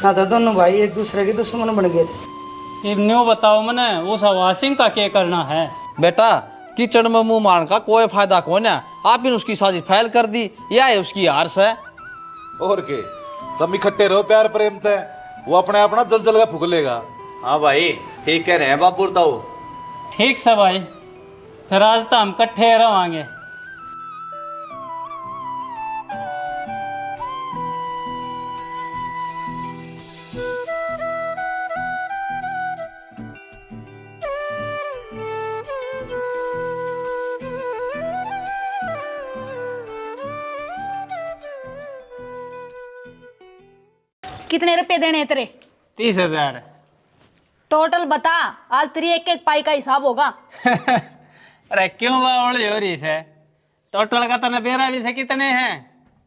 ना तो दोनों भाई एक दूसरे के दुश्मन बन गए थे। अब न्यू बताओ मने, उस आवासिंग का क्या करना है? बेटा कीचड़ में मुंह मारने का कोई फायदा कौन है? आप ही ने उसकी साजिश फैल कर दी, या है उसकी हार से। और के तुम इकट्ठे रहो प्यार प्रेम ते, वो अपने अपना जल जल का फूक लेगा। हाँ भाई, ठीक कह रहे हैं बाबू ताऊ। ठीक से भाई, फिर आज तो हम इकट्ठे रवांगे। कितने रुपए देने हैं तेरे? 30,000। टोटल बता, आज तेरी एक एक पाई का हिसाब होगा। अरे क्यों बावड़ी हो रही है? टोटल का तने बेरा भी से कितने हैं?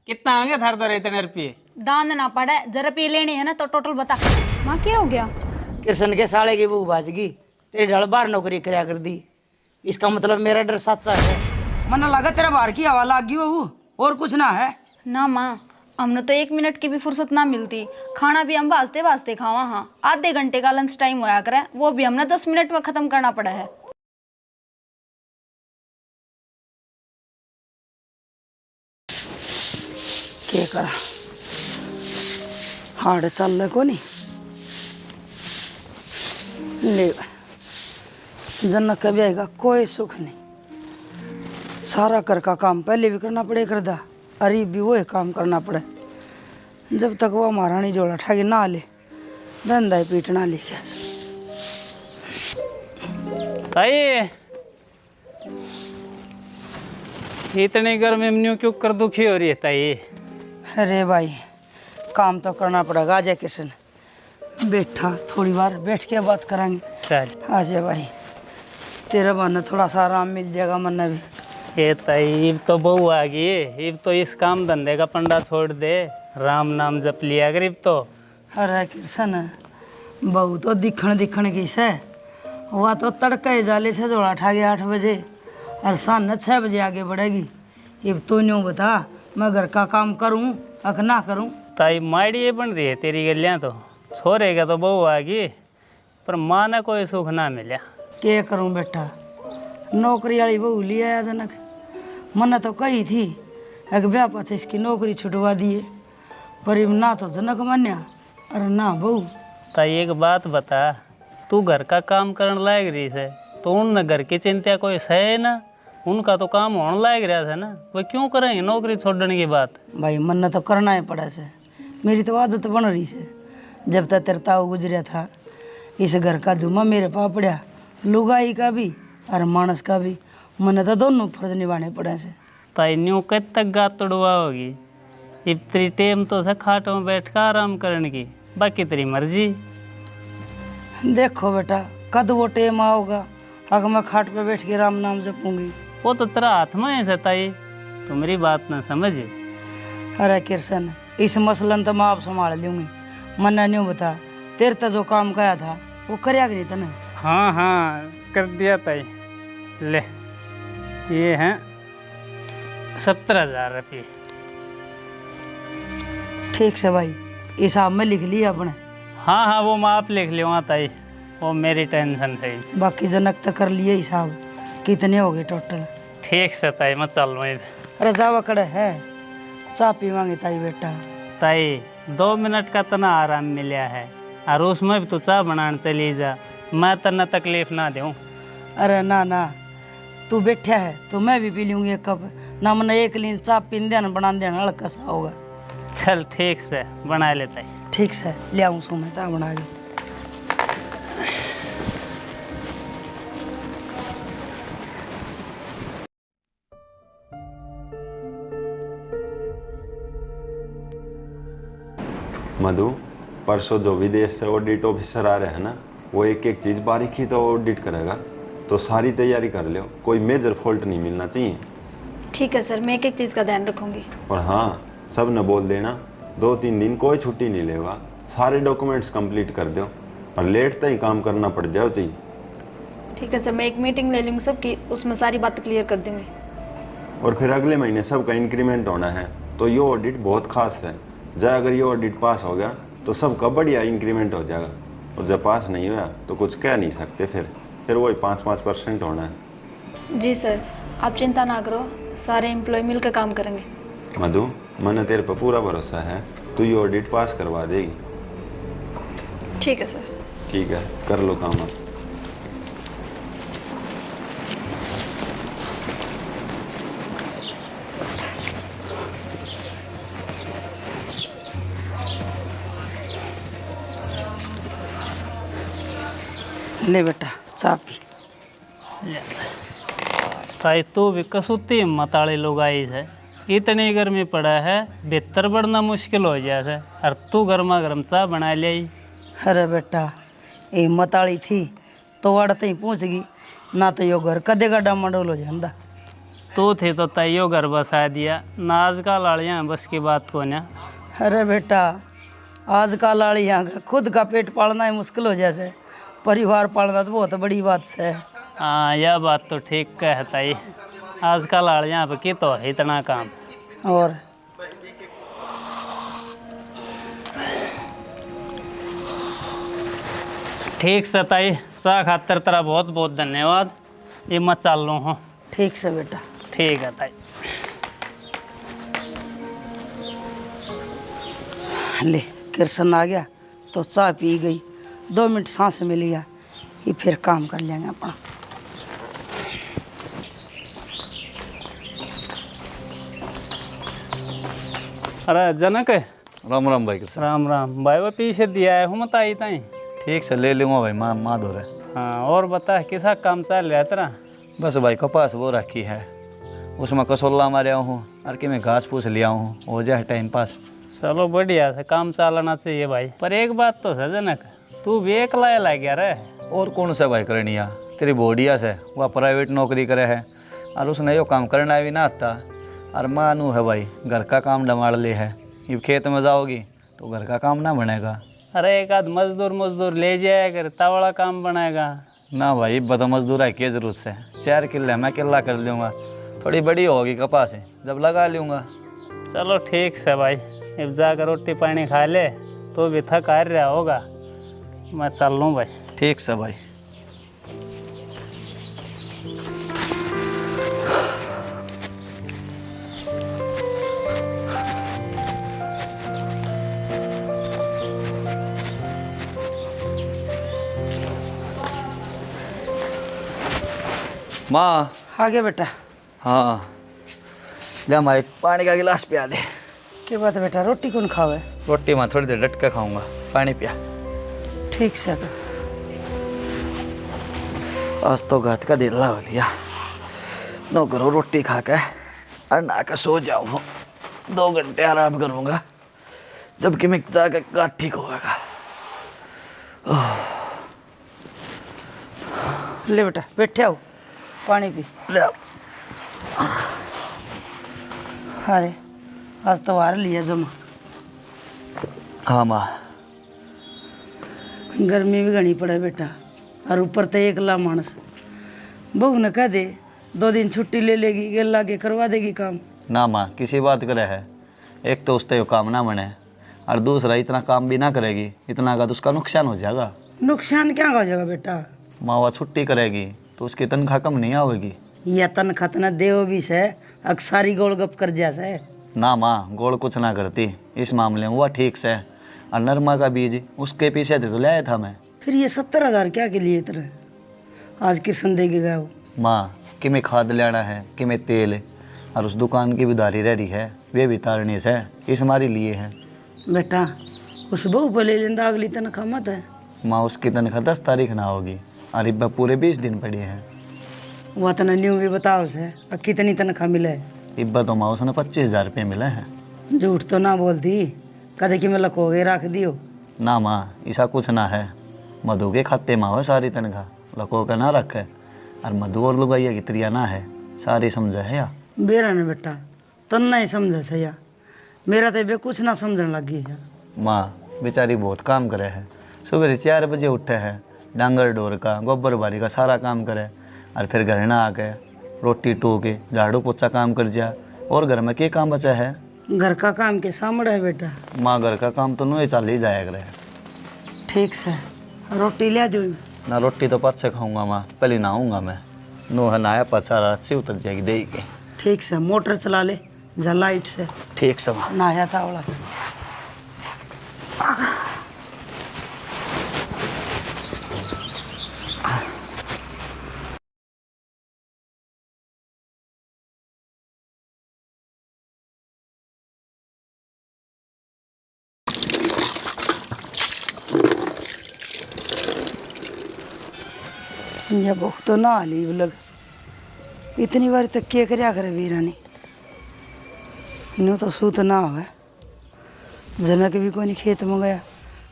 कितना होंगे थार दर इतने रुपये? दान ना पड़े, जरा रुपये लेने हैं ना तो टोटल बता। माँ क्या हो गया? कृष्ण के साले की बहू बाज गई, तेरी ढल बार नौकरी कराया कर दी। इसका मतलब मेरा डर सच्चा है। मना लगा तेरा बाहर की हवा लाग गई बहू, और कुछ ना है ना माँ, हमने तो 1 मिनट की भी फुर्सत ना मिलती। खाना भी हम वास्ते वास्ते खावा, हाँ आधे घंटे का लंच टाइम होया करे, वो भी हमने 10 मिनट में खत्म करना पड़ा है। क्या करा, हाड़ चल रहा को नहीं ले, जनक कभी आएगा कोई सुख नहीं। सारा घर का काम पहले भी करना पड़े करदा, अरे भी वो काम करना पड़े। जब तक वो महारानी जोड़ा ठागी ना ले, धंधा ही पीटना लिखे। ताई इतनी गर्मी में न्यू क्यों कर दुखी हो रही है ताई? अरे भाई काम तो करना पड़ेगा। अजय किशन बैठा, थोड़ी बार बैठ के बात करेंगे। चल अजय भाई तेरे बहाने थोड़ा सा आराम मिल जाएगा मन भी। ये ताई अब तो बहू आ गई, अब तो इस काम धंधे का पंडा छोड़ दे, राम नाम जप लिया कर अब तो। अरे कृष्ण बहू तो दिखण की से, वह तो तड़के जाले से जोड़ा ठागे 8 बजे और शाम 6 बजे आगे बढ़ेगी। अब तो न्यू बता, मैं घर का काम करूं अक ना करूं? ताई माड़ी ये बन रही है तेरी गलियां तो, छोरे का तो बहू आ गई पर माँ ने कोई सुख ना मिला। क्या करूं बेटा, नौकरी वाली बहू लिया जनक, मन तो कही थी एक ब्याह पाछे इसकी नौकरी छुटवा दिए, पर अब ना तो जनक मान्या और ना बहू। ताई एक बात बता, तू घर का काम करने लायक रही है तो उन घर की चिंता कोई सहे ना, उनका तो काम होने लायक रहा था ना, वो क्यों करेंगे नौकरी छोड़ने की बात। भाई मन तो करना ही पड़ा से, मेरी तो आदत बन रही से। जब तक तेरे ताऊ गुजरा था इस घर का जुम्मा मेरे पास पड़ा, लुगाई का भी और मानस का भी, मन तो दोनों फर्ज निभाने पड़े से। ताई न्यू कद तक गात तोड़वा होगी, इतनी टेम तो से खाट में बैठ कर आराम करने की, बाकी तेरी मर्जी। देखो बेटा कद वो टेम आओगा अगर मैं खाट पे बैठ के राम नाम जपूंगी। वो तो तेरा हाथ में है ताई, तो मेरी बात ना समझे। अरे कृष्ण इस मसलन तो मैं आप संभाल लूँगी, मन नहीं बता तेरे तो जो काम कहा था वो करया करी तने। हाँ हाँ कर दिया ताई, ले ये हैं 17,000 रुपये। ठीक से भाई हिसाब में लिख लिया अपने। हाँ हाँ वो मैं आप लिख लूँगा ताई, वो मेरी टेंशन थी। बाकी जनक तो कर लिए हिसाब, कितने हो गए टोटल। ठीक से ताई मैं चल रहा हूँ। अरे जावा कड़े है चाय पीवांगे ताई बेटा। ताई 2 मिनट का तना आराम मिला है और उसमें भी तो चाय बनाने चली जा, मैं तना तकलीफ ना दूँ। अरे ना ना तू बैठा है तो मैं भी पी लूँगी एक कप, ना मन एक लीन चाय पीन देना बना देना हल्का सा होगा। चल ठीक से बना लेता है। ठीक से ले आऊँ सो मैं चाय बना के। मधु, परसों जो विदेश से ऑडिट ऑफिसर आ रहे हैं ना, वो एक एक चीज़ बारीकी तो ऑडिट करेगा, तो सारी तैयारी कर लो, कोई मेजर फॉल्ट नहीं मिलना चाहिए। ठीक है सर, मैं एक एक चीज़ का ध्यान रखूंगी। और हाँ, सब न बोल देना 2-3 दिन कोई छुट्टी नहीं लेगा, सारे डॉक्यूमेंट्स कंप्लीट कर दो और लेट तक ही काम करना पड़ जाओ चाहिए। ठीक है सर, मैं एक मीटिंग ले लूँगी सबकी, उसमें सारी बातें क्लियर कर दूँगी। और फिर अगले महीने सबका इंक्रीमेंट होना है, तो ये ऑडिट बहुत खास है। जब अगर ये ऑडिट पास हो गया तो सबका बढ़िया इंक्रीमेंट हो जाएगा, और जब पास नहीं हुआ तो कुछ कह नहीं सकते, फिर वही 5% होना है। जी सर, आप चिंता ना करो, सारे एम्प्लॉय मिलकर काम करेंगे। मधु, मैंने तेरे पर पूरा भरोसा है, तू ये ऑडिट पास करवा देगी। ठीक है सर। ठीक है, कर लो काम अब। ले बेटा चाय पी। ताई तू भी कसूती हिम्मत वाली लोग आई है, इतनी गर्मी पड़ा है बेहतर बढ़ना मुश्किल हो गया है, और तू गर्मा गर्म चाय बना ले। अरे बेटा हिम्मत वाली थी तो अड़ते ही पहुँच गई, ना तो यो घर कदे का डामाडोल हो जाता। तू थे तो तैयो घर बसा दिया ना, आजकल लाड़ियाँ बस की बात को ना। अरे बेटा आजकल लाड़ियाँ का खुद का पेट पालना ही मुश्किल हो जैसे, परिवार पालना तो बहुत बड़ी बात है। हाँ यह बात तो ठीक कहता ही, आजकल लाड़ियाँ पे की तो है इतना काम। और ठीक से ताई, चाह खातर तेरा बहुत बहुत धन्यवाद, ये मैं चल लूँ हूँ। ठीक से बेटा। ठीक है ताई। ले कृष्ण आ गया तो चाय पी गई, 2 मिनट सांस मिल गया, ये फिर काम कर लेंगे अपना। अरे जनक, राम राम भाई किसान। राम राम भाई, वो पीछे दिया है हूँ मत आई ताई। ठीक से ले लूँगा भाई, माँ दो रहे। हाँ और बता किसा काम चल रहा है तेरा? बस भाई कपास वो रखी है, उसमें कसोल्ला मारा हूँ और कि मैं घास फूस लिया हूँ, हो जाए टाइम पास। चलो बढ़िया से काम चलाना चाहिए भाई, पर एक बात तो है जनक, तू भी एक लाया ला गया रे। और कौन सा भाई करनिया, तेरी बोडिया से वह प्राइवेट नौकरी करे है और उसने यो काम करना भी ना आता, और मानू है भाई घर का काम डमाड़ ले है, ये खेत में जाओगी तो घर का काम ना बनेगा। अरे एक आध मजदूर ले जाया कर, तावड़ा काम बनाएगा ना भाई, बता मजदूर है क्या जरूरत से, 4 किले मैं किला कर लूँगा, थोड़ी बड़ी होगी कपास है जब लगा लूँगा। चलो ठीक से भाई, अब जाकर रोटी पानी खा ले, तो भी थक आ रहा होगा, मैं चल लूँ भाई। ठीक से भाई। माँ। आगे बेटा। हाँ ले माँ, एक पानी का गिलास पिया दे। क्या बात है बेटा, रोटी कौन खावे? रोटी माँ थोड़ी देर डट के खाऊंगा, पानी पिया। ठीक से तो आज तो घात का दिल हो लिया। नो करो रोटी खा के और नहा के सो जाऊँ, 2 घंटे आराम करूँगा, जबकि मैं जाकर घात ठीक होगा। ले बेटा बैठे आओ, पानी पी। ले आओ। अरे आज तो हार लिया जमा। हाँ माँ। गर्मी भी घनी पड़े बेटा, और ऊपर तो एकला मानस। बहू ने कह दे 2 दिन छुट्टी ले लेगी, गेला के करवा देगी काम। ना माँ, किसी बात करे है। एक तो उससे काम ना बने, और दूसरा इतना काम भी ना करेगी, इतना का तो उसका नुकसान हो जाएगा। नुकसान क्या हो जाएगा बेटा? माँ वह छुट्टी करेगी तो उसकी तनख्वाह कम नहीं आवेगी। या तनख्वाह तना देव भी से अक्सारी गोल गप कर जैसे। ना माँ, गोल कुछ ना करती इस मामले में, वह ठीक से। और नरमा का बीज उसके पीछे थे तो ले आया था मैं। फिर ये 70,000 क्या के लिए तेरे आज कृष्ण दे के गया हो? माँ कि मैं खाद लेना है, कि मैं तेल, और उस दुकान की भी दारी रह रही है, वे भी तारने से इस हमारे लिए है। बेटा उस बहू पर ले लेंदा, अगली तनख्वाह मत है। माँ उसकी तनख्वाह 10 तारीख ना होगी, और इब्बा पूरे 20 दिन पड़े हैं। वह तना न्यू भी बताओ से और कितनी तनख्वाह मिले? इब्बा तो माँ उसने 25,000 रुपये मिले हैं। झूठ तो ना बोलती, कदे कि मैं लको के रख दियो। ना माँ ऐसा कुछ ना है, मधु के खाते में हो सारी तनख्वाह, लको का ना रखे। और मधु और लुगाइया की त्रिया ना है, सारी समझे है या? बेरा ने बेटा तन नहीं समझे सैया, मेरा तो बे कुछ ना समझने लगी है। माँ बेचारी बहुत काम करे है, सुबह से 4 बजे उठे है, डांगर डोर का गोबर बारी का सारा काम करे, और फिर घर ना आके रोटी टोके झाड़ू पोछा काम कर जा। और घर में क्या काम बचा है? घर का काम के सामने है बेटा। माँ घर का काम तो नुए चाल ही जाया करे। ठीक से रोटी ले दो। ना रोटी तो पच से खाऊंगा माँ, पहले नहाऊंगा मैं। नोह नहाया पचा रात से उतर जाएगी दे के। ठीक से मोटर चला ले जा लाइट से। ठीक से माँ। नहाया था वाला से। जब तो ना ली लग इतनी बार तक क्या करया करे वीरा ने, नो तो सूत ना हो। जनक भी कोई नहीं खेत में गया,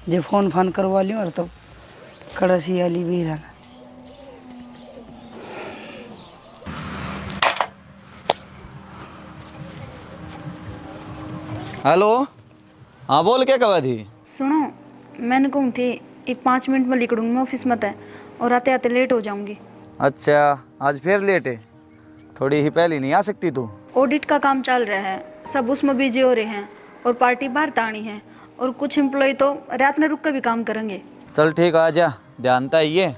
जे फोन फान करवा लियो और तब कड़सी आली वीरा ने। हेलो हाँ बोल, क्या कहा थी? सुनो, मैंने कहूँ थी ये 5 मिनट में लिख दूँगी, मैं ऑफिस में है और आते आते लेट हो जाऊंगी। अच्छा आज फिर लेट है? थोड़ी ही पहले नहीं आ सकती तू? ऑडिट का काम चल रहा है, सब उसमें बिजी हो रहे हैं, और पार्टी बाहर तानी है, और कुछ एम्प्लॉय तो रात में रुक कर भी काम करेंगे। चल ठीक आ जा, ध्यान था ये,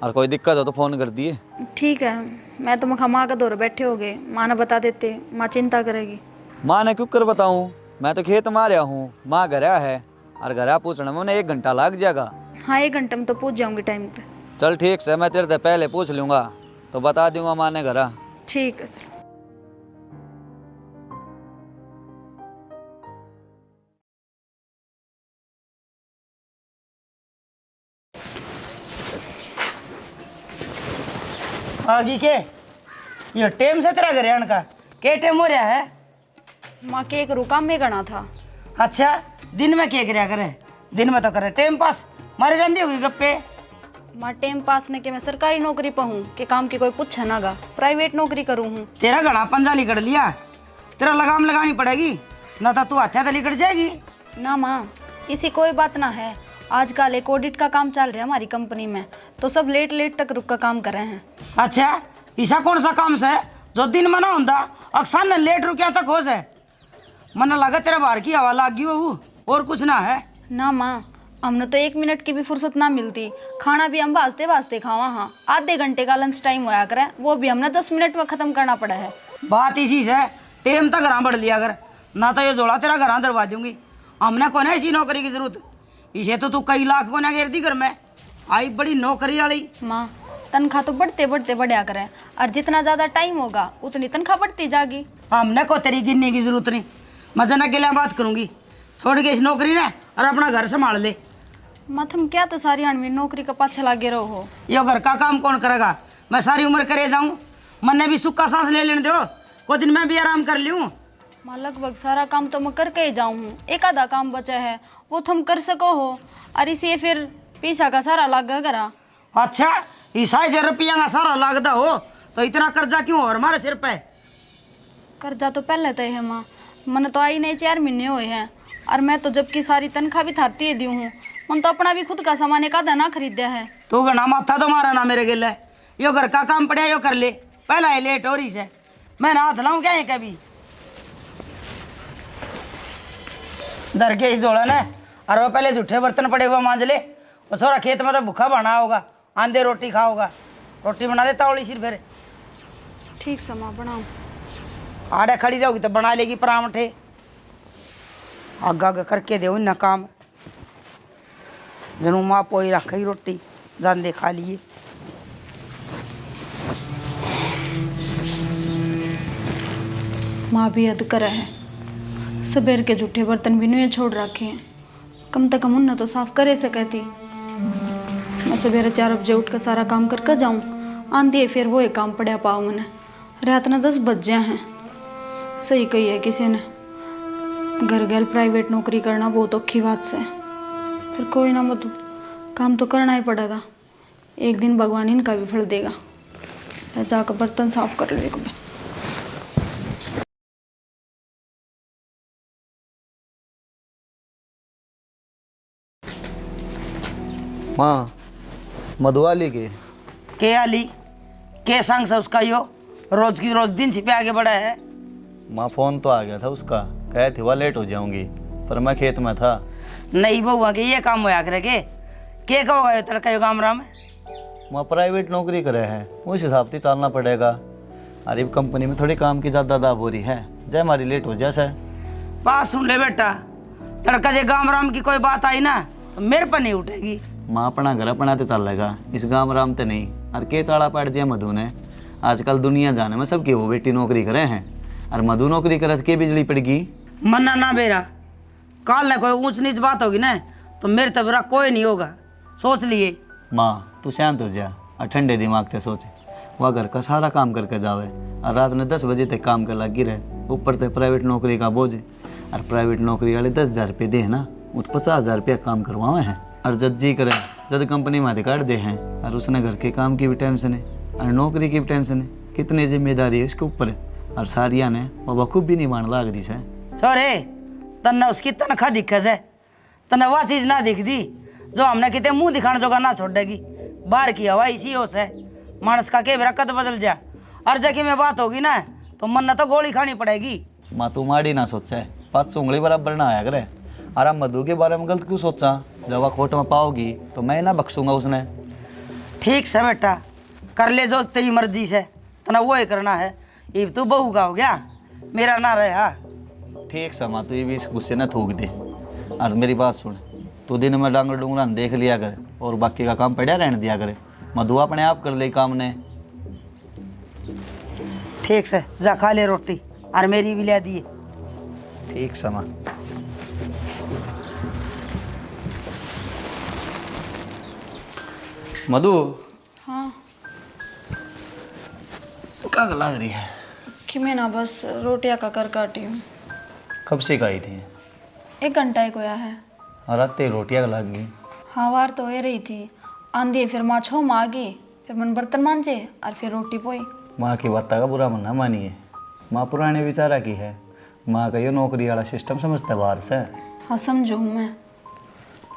और कोई दिक्कत हो तो फ़ोन कर दिए। ठीक है, मैं तो मखा माँ का दौर बैठे हो गए, माँ ने बता देते, माँ चिंता करेगी। माँ ने क्यों कर बताऊँ, मैं तो खेत में आ रहा हूँ, माँ घर है, और घर पूछने में उन्हें 1 घंटा लग जाएगा। हाँ 1 घंटे में तो पूछ जाऊंगी टाइम पे। चल ठीक से, मैं तेरे से पहले पूछ लूँगा तो बता दूंगा माँ ने घर। ठीक है। आगे के ये टेम से तेरा घर आने का क्या टेम हो रहा है? माँ केक रुका में गणा था। अच्छा दिन में क्या करया करे? दिन में तो करे टाइम पास, मारे जाती होगी गप्पे। माँ टाइम पास ने के मैं सरकारी नौकरी पर हूँ कि काम की कोई पूछे ना गा, प्राइवेट नौकरी करूँ हूँ। तेरा घड़ा पंजा लिकड़ लिया, तेरा लगाम लगानी पड़ेगी, ना तो तू हाथ लिकड़ जाएगी। ना माँ इसी कोई बात ना है, आजकल एक ऑडिट का काम चल रहा है हमारी कंपनी में, तो सब लेट तक रुक कर काम कर रहे हैं। अच्छा ऐसा कौन सा काम से जो दिन में ना होता अक्सर न लेट रुकिया तक हो से? मन लगा तेरा बाहर की हवा लग गई वो, और कुछ ना है? ना माँ हमने तो 1 मिनट की भी फुर्सत ना मिलती, खाना भी हम वास्ते वास्ते खावा। हाँ आधे घंटे का लंच टाइम होया करे, वो भी हमने 10 मिनट में ख़त्म करना पड़ा है। बात इसी से टेम तक घर बढ़ लिया कर, ना तो ये जोड़ा तेरा घर दरवा दूंगी। हमने कौन है ऐसी नौकरी की जरूरत, इसे तो तू कई लाख को ना घेर दी घर में, आई बड़ी नौकरी वाली। माँ तनख्वाह तो बढ़ते बढ़ते बढ़िया करें, और जितना ज़्यादा टाइम होगा उतनी तनख्वाह बढ़ती जाएगी। हमने को तेरी गिनने की जरूरत नहीं, मैं जना अकेला बात करूंगी। छोड़ के इस नौकरी ना और अपना घर संभाल ले। तुम क्या तो सारी अनवी नौकरी के पाछे लागे रहो हो। ये घर का काम कौन करेगा? मैं सारी उम्र करे जाऊं, मन्ने भी सुख का सांस ले लेने दो, कोई दिन मैं भी आराम कर लूँ। माँ लगभग सारा काम तो मैं करके ही जाऊँ हूँ, एक आधा काम बचा है वो तुम कर सको हो, और इसे फिर पैसा का सारा लागा करा। अच्छा, ईसाई से रुपया का सारा लागदा हो तो इतना कर्जा क्यों और हमारे सिर पे? कर्जा तो पहले तय है माँ, मन तो आई नहीं 4 महीने हुए हैं, और मैं तो जबकि सारी तनख्वाह भी थाती ही दी हूँ, मन तो अपना भी खुद का सामान एक आधा ना खरीदा है। तू गना माथा तो मारा ना मेरे गिले, यो घर का काम पड़े यो कर ले, पहला ही लेट हो रही से, मैं ना हाथ लाऊं क्या है कभी? धर के ही जोड़ा ना, और वो पहले जूठे बर्तन पड़े हुए मांज ले। वो छोरा खेत में तो भूखा बना होगा, आंधे रोटी खाओगा, रोटी बना लेता होली सिर फिर। ठीक समा बनाओ। आड़े खड़ी जाओगी तो बना लेगी परांठे, आग आग करके दे ना काम। जनू माँ पोई रखी रोटी जान खा लिए। माँ भी हद करे है, सबेर के जूठे बर्तन भी नहीं छोड़ रखे हैं, कम से कम उन्हें तो साफ करे से कहती। मैं सवेरे 4 बजे उठ कर सारा काम करके जाऊँ, आंधी है फिर वो एक काम पड़ा पाओ मैंने, रात ने 10 बज गए हैं। सही कही है किसी ने, घर घर प्राइवेट नौकरी करना बहुत औखी बात से, फिर कोई ना मत काम तो करना ही पड़ेगा, एक दिन भगवान इनका भी फल देगा। मैं जाकर बर्तन साफ कर ले। माँ मधुआली के आली के संग से उसका यो रोज की रोज दिन छिपे आगे बढ़ा है। माँ फोन तो आ गया था उसका, कहे थी वह लेट हो जाऊंगी, पर मैं खेत में था। नहीं बहुआ के ये काम होया करे के कहोगा ये तड़का यो काम राम? माँ प्राइवेट नौकरी करे है, उस हिसाब से चलना पड़ेगा। अरे कंपनी में थोड़ी काम की ज़्यादा दाब हो रही है, जय हमारी लेट हो जैसे। बात सुन ले बेटा, तड़का जे गाम राम की कोई बात आई ना तो मेरे पर नहीं उठेगी। माँ अपना घर अपना तो चलेगा, इस गाँव राम तो नहीं। और के चाड़ा पाट दिया मधु ने, आजकल दुनिया जाने में सबकी वो बेटी नौकरी करे हैं, और मधु नौकरी करे के बिजली पड़गी। मन्ना ना बेरा, काल ने कोई ऊंच नीच बात होगी ना तो मेरे तो बुरा कोई नहीं होगा, सोच लिए। माँ तू शांत हो जा और ठंडे दिमाग से सोच। वह घर का सारा काम करके जावे और रात में 10 बजे तक काम कर लगी रहे, ऊपर से प्राइवेट नौकरी का बोझ। और प्राइवेट नौकरी वाले 10,000 रुपये दे ना, वो 50,000 रुपया काम करवावे हैं। और जद जी करे जद कंपनी में अधिकार दे हैं, और उसने घर के काम की भी टेंशन है और नौकरी की भी टेंशन है, कितनी जिम्मेदारी है इसके ऊपर। और सारिया ने वो बखूब भी नहीं मान लाग रही है। छोरे तन्ने उसकी तनख्वाह दिखे से, तन्ने वह चीज़ ना दिख दी जो हमने कितने मुंह दिखाने जोगा ना छोड़ेगी। बाहर की हवा इसी हो से मानस का के कद बदल जा, हर जगह में बात होगी ना तो मन न तो गोली खानी पड़ेगी। माँ तू माड़ी ना सोचे, 5 उंगली बराबर ना आया करे। और आप मधु के बारे में गलत क्यों सोचा? जब वह कोर्ट में पाओगी तो मैं ना बख्शूंगा उसने। ठीक से बेटा, कर ले जो तेरी मर्जी से, तना वो ही करना है। ये तू बहू का हो गया, मेरा ना रहे। हाँ ठीक समा, तू ये भी इस गुस्से न थूक दे। और मेरी बात सुन, तू दिन में डांगर डूंगरा देख लिया कर और बाकी का काम पड़ा रहने दिया करे। मधु अपने आप कर ले काम ने। ठीक से जा खा ले रोटी, और मेरी भी ले दिए। ठीक समा। मधु हाँ क्या लग रही है? कि मैं ना बस रोटियां का कर काटी हूँ। कब से खाई थी? 1 घंटा ही कोया है। और रात रोटियाँ लग गई। हाँ वार तो हो रही थी, आंधी फिर माँ छो माँ आ गई, फिर मन बर्तन मांजे और फिर रोटी पोई। माँ की बात का बुरा मनना मानिए, माँ पुराने विचारा की है। माँ का ये नौकरी वाला सिस्टम समझता बाहर से। हाँ समझू हूँ मैं।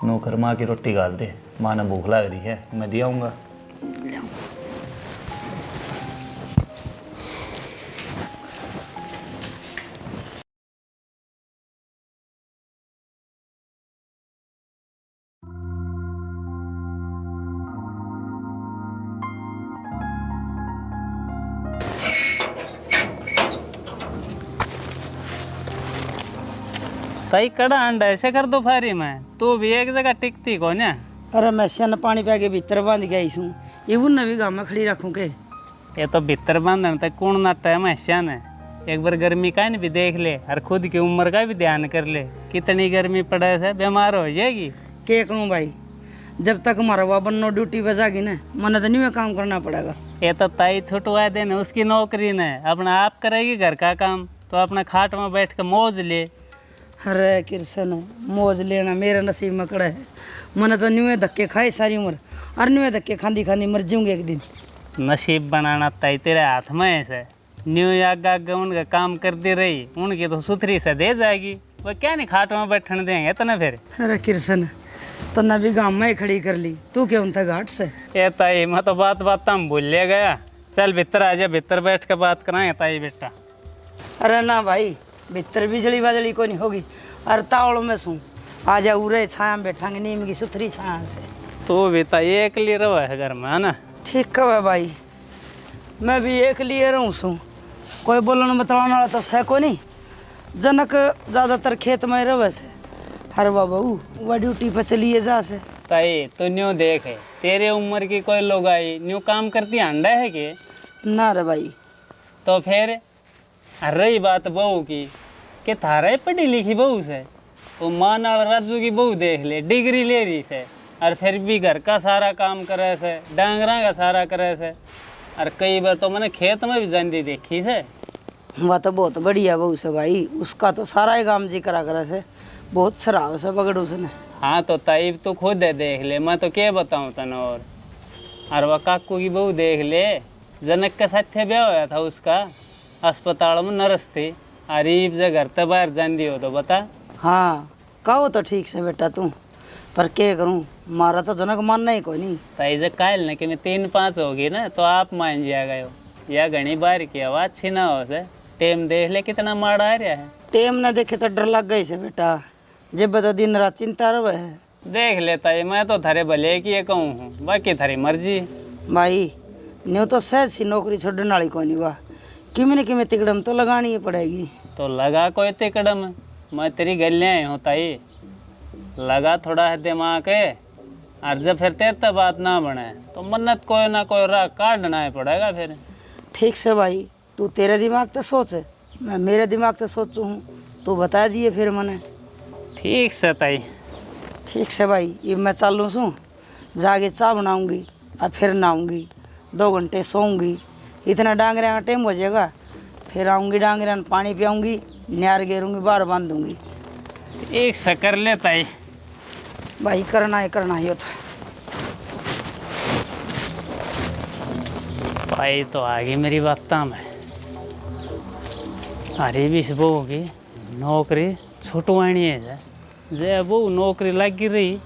नौकर माँ की रोटी गाल दे, माँ ने भूख लग रही है, मैं दिया आऊँगा। कई कड़ा अंडा ऐसे कर दोपहरी में, तू भी एक जगह टिकती को ना। अरे मैं सन पानी पै के भीतर बंद गई हूँ, ये उन भी गाँव में खड़ी रखूँ के? ये तो भीतर बांधन तक कौन ना टाइम है न। एक बार गर्मी का भी देख ले और खुद की उम्र का भी ध्यान कर ले, कितनी गर्मी पड़े से बीमार हो जाएगी। क्या करूँ भाई, जब तक हमारा वह बनो ड्यूटी पे जागी ना, मन तो नहीं में काम करना पड़ेगा। ये तो ताई छुटवा देने उसकी नौकरी ने, अपना आप करेगी घर का काम, तो अपना खाट में बैठ कर मौज ले। अरे कृष्ण, मौज लेना मेरे नसीब में कड़ा है। मन तो न्यू धक्के खाए सारी उम्र, और न्यू धक्के खांदी खांदी मर जाऊंगे एक दिन। नसीब बनाना ताई तेरे हाथ में है से। न्यू आगा उनका काम करती रही, उनकी तो सुथरी से दे जाएगी, वो क्या नहीं खाट में बैठने देंगे इतना फिर। अरे कृष्ण, तना भी गाँव में ही खड़ी कर ली, तू क्या उनता घाट से? ये ताई मैं तो बात हम भूल ले गया। चल भीतर आ जा, भीतर बैठ कर बात कराएं ताई बेटा। अरे ना भाई, भीतर बिजली बाजली को नहीं होगी। अरे तावड़ में सू आ जा, उरे छाया में बैठांगे नीम की सुथरी छाया से। तो भी ताई एक लिए रहो है घर में, है ना? ठीक कब है भाई, मैं भी एक लिए रहूँ सू, कोई बोलन बताने वाला तो है को नहीं। जनक ज़्यादातर खेत में रहे से, हर बाबू वह ड्यूटी पर चलिए जा से। ताई तो न्यू देख है, तेरे उम्र की कोई लोग आई न्यू काम करती अंडा है कि ना रे भाई। तो फिर रही बात बहू की, कि थारा ही पढ़ी लिखी बहू से, वो माँ नाल राजू की बहू देख ले, डिग्री ले रही से, और फिर भी घर का सारा काम करे से, डांगरा का सारा करे से। और कई बार तो मैंने खेत में भी जाती देखी से। वह तो बहुत बढ़िया बहू से भाई, उसका तो सारा ही काम जी करा करे से, बहुत सराव से पकड़ उसने। हाँ तो ताई तो खुद है देख ले, मैं तो क्या बताऊँ तने। और वह काकू की बहू देख ले, जनक के साथ ब्याह होया था उसका, अस्पताल में नर्स थी, अरीब से घर से बाहर जाती हो तो बता। हाँ कहो तो ठीक से बेटा तू, पर क्या करूँ, मारा तो जनक मानना ही कोई नहीं। ताई जब कायल ने कि मैं 3-5 होगी ना तो आप मान जाएगा हो, या घनी बार की आवाज़ अच्छी ना हो से। टेम देख ले कितना माड़ा आ रहा है। टेम न देखे तो डर लग गई से बेटा, जब तो दिन रात चिंता रहे है। देख लेता है, मैं तो थारे भले की ये कहूँ हूँ, बाकी थारी मर्जी। भाई न्यू तो सहज सी नौकरी छोड़ने वाली कोई नहीं, वाह किमें तिकड़म तो लगानी ही पड़ेगी। तो लगा कोई तिकड़म, मैं तेरी गलियाँ ही हूँ ताई, लगा थोड़ा है दिमाग है। और जब फिर तेरे तक बात ना बने तो मन्नत कोई ना कोई राह काटना ही पड़ेगा फिर। ठीक से भाई, तू तेरे दिमाग से सोच, मैं मेरे दिमाग से सोचू हूँ, तू बता दिए फिर मैंने। ठीक से ताई। ठीक से भाई, ये मैं चालू सूँ, जाके चाय बनाऊँगी और फिर नहाऊँगी, 2 घंटे सोऊंगी, इतना डांगरे का टाइम हो जाएगा। फिर आऊँगी डांगरे में पानी पियाऊँगी, न्यार गेरूँगी, बाहर बांध दूँगी। एक से कर ले ताई। भाई करना ही होता है। भाई तो आगे मेरी बात में अरे भी वो होगी नौकरी छुटवानी है। जे वो नौकरी लगी रही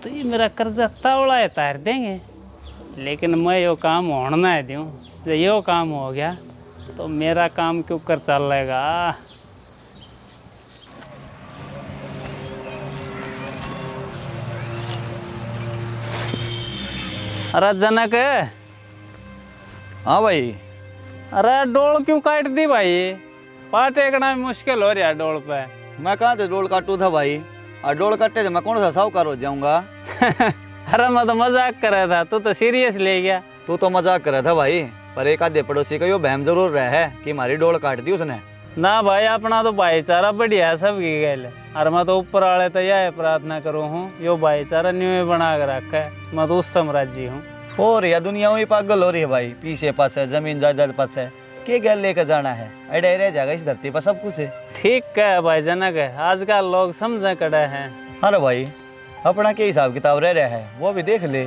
तो ये मेरा कर्जा तावड़ा है तार देंगे, लेकिन मैं यो काम होना है दूँ। जब यो काम हो गया तो मेरा काम क्यों कर चलेगा। अरे जनक, हाँ भाई। अरे डोल क्यों काट दी भाई, पाट एकना मुश्किल हो रहा है डोल पे। मैं कहाँ से डोल काटू था भाई, और डोल काटे तो मैं कौन सा साहूकार हो जाऊंगा। अरे मैं तो मजाक कर रहा था, तू तो सीरियस ले गया। तू तो मजाक कर रहा था भाई, पर एक आधे पड़ोसी का यो बहम जरूर रहा है कि हमारी डोल काट दी उसने। ना भाई, अपना तो भाईचारा बढ़िया है सबकी गैल। और मैं तो ऊपर वाले तो यह प्रार्थना करूँ हूँ, यो भाईचारा न्यू बना कर रखा है। मैं तो उस साम्राज्य हूँ। हो रही है दुनिया वही पागल हो रही है भाई, पीछे पास है, जमीन जायदाद पास है, के गैल लेकर जाना है, अड़े रह जाएगा इस धरती पर सब कुछ है। ठीक है भाई जनक, आजकल लोग समझ कड़े हैं। अरे भाई अपना क्या हिसाब किताब रह रहा है वो भी देख ले।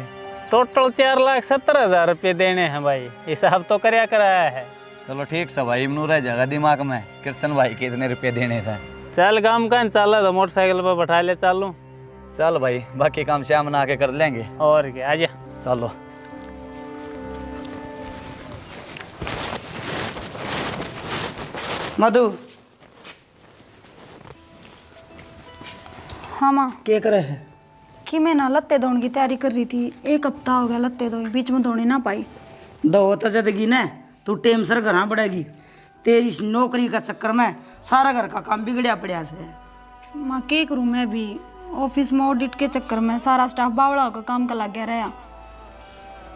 टोटल 4,70,000 रुपये देने हैं भाई, हिसाब तो कराया कराया है। चलो ठीक से भाई, मनू रह जाएगा दिमाग में कृष्ण भाई के इतने रुपये देने से। चल काम का चल तो मोटरसाइकिल पर बैठा ले चालू। चल भाई, बाकी काम शाम ना आके कर लेंगे। और क्या, आजा चलो। मधु, हाँ माँ। क्या करे है? कि मैं ना लत्ते धोने की तैयारी कर रही थी, 1 हफ्ता हो गया लत्ते धोए, बीच में धोने ना पाई। दो तो जदगी ना, तू टेम सर घर पड़ेगी। तेरी इस नौकरी का चक्कर में सारा घर का काम बिगड़िया पड़िया से। माँ क्या करूँ, मैं भी ऑफिस में ऑडिट के चक्कर में सारा स्टाफ बावड़ा होकर काम का लग गया रहा।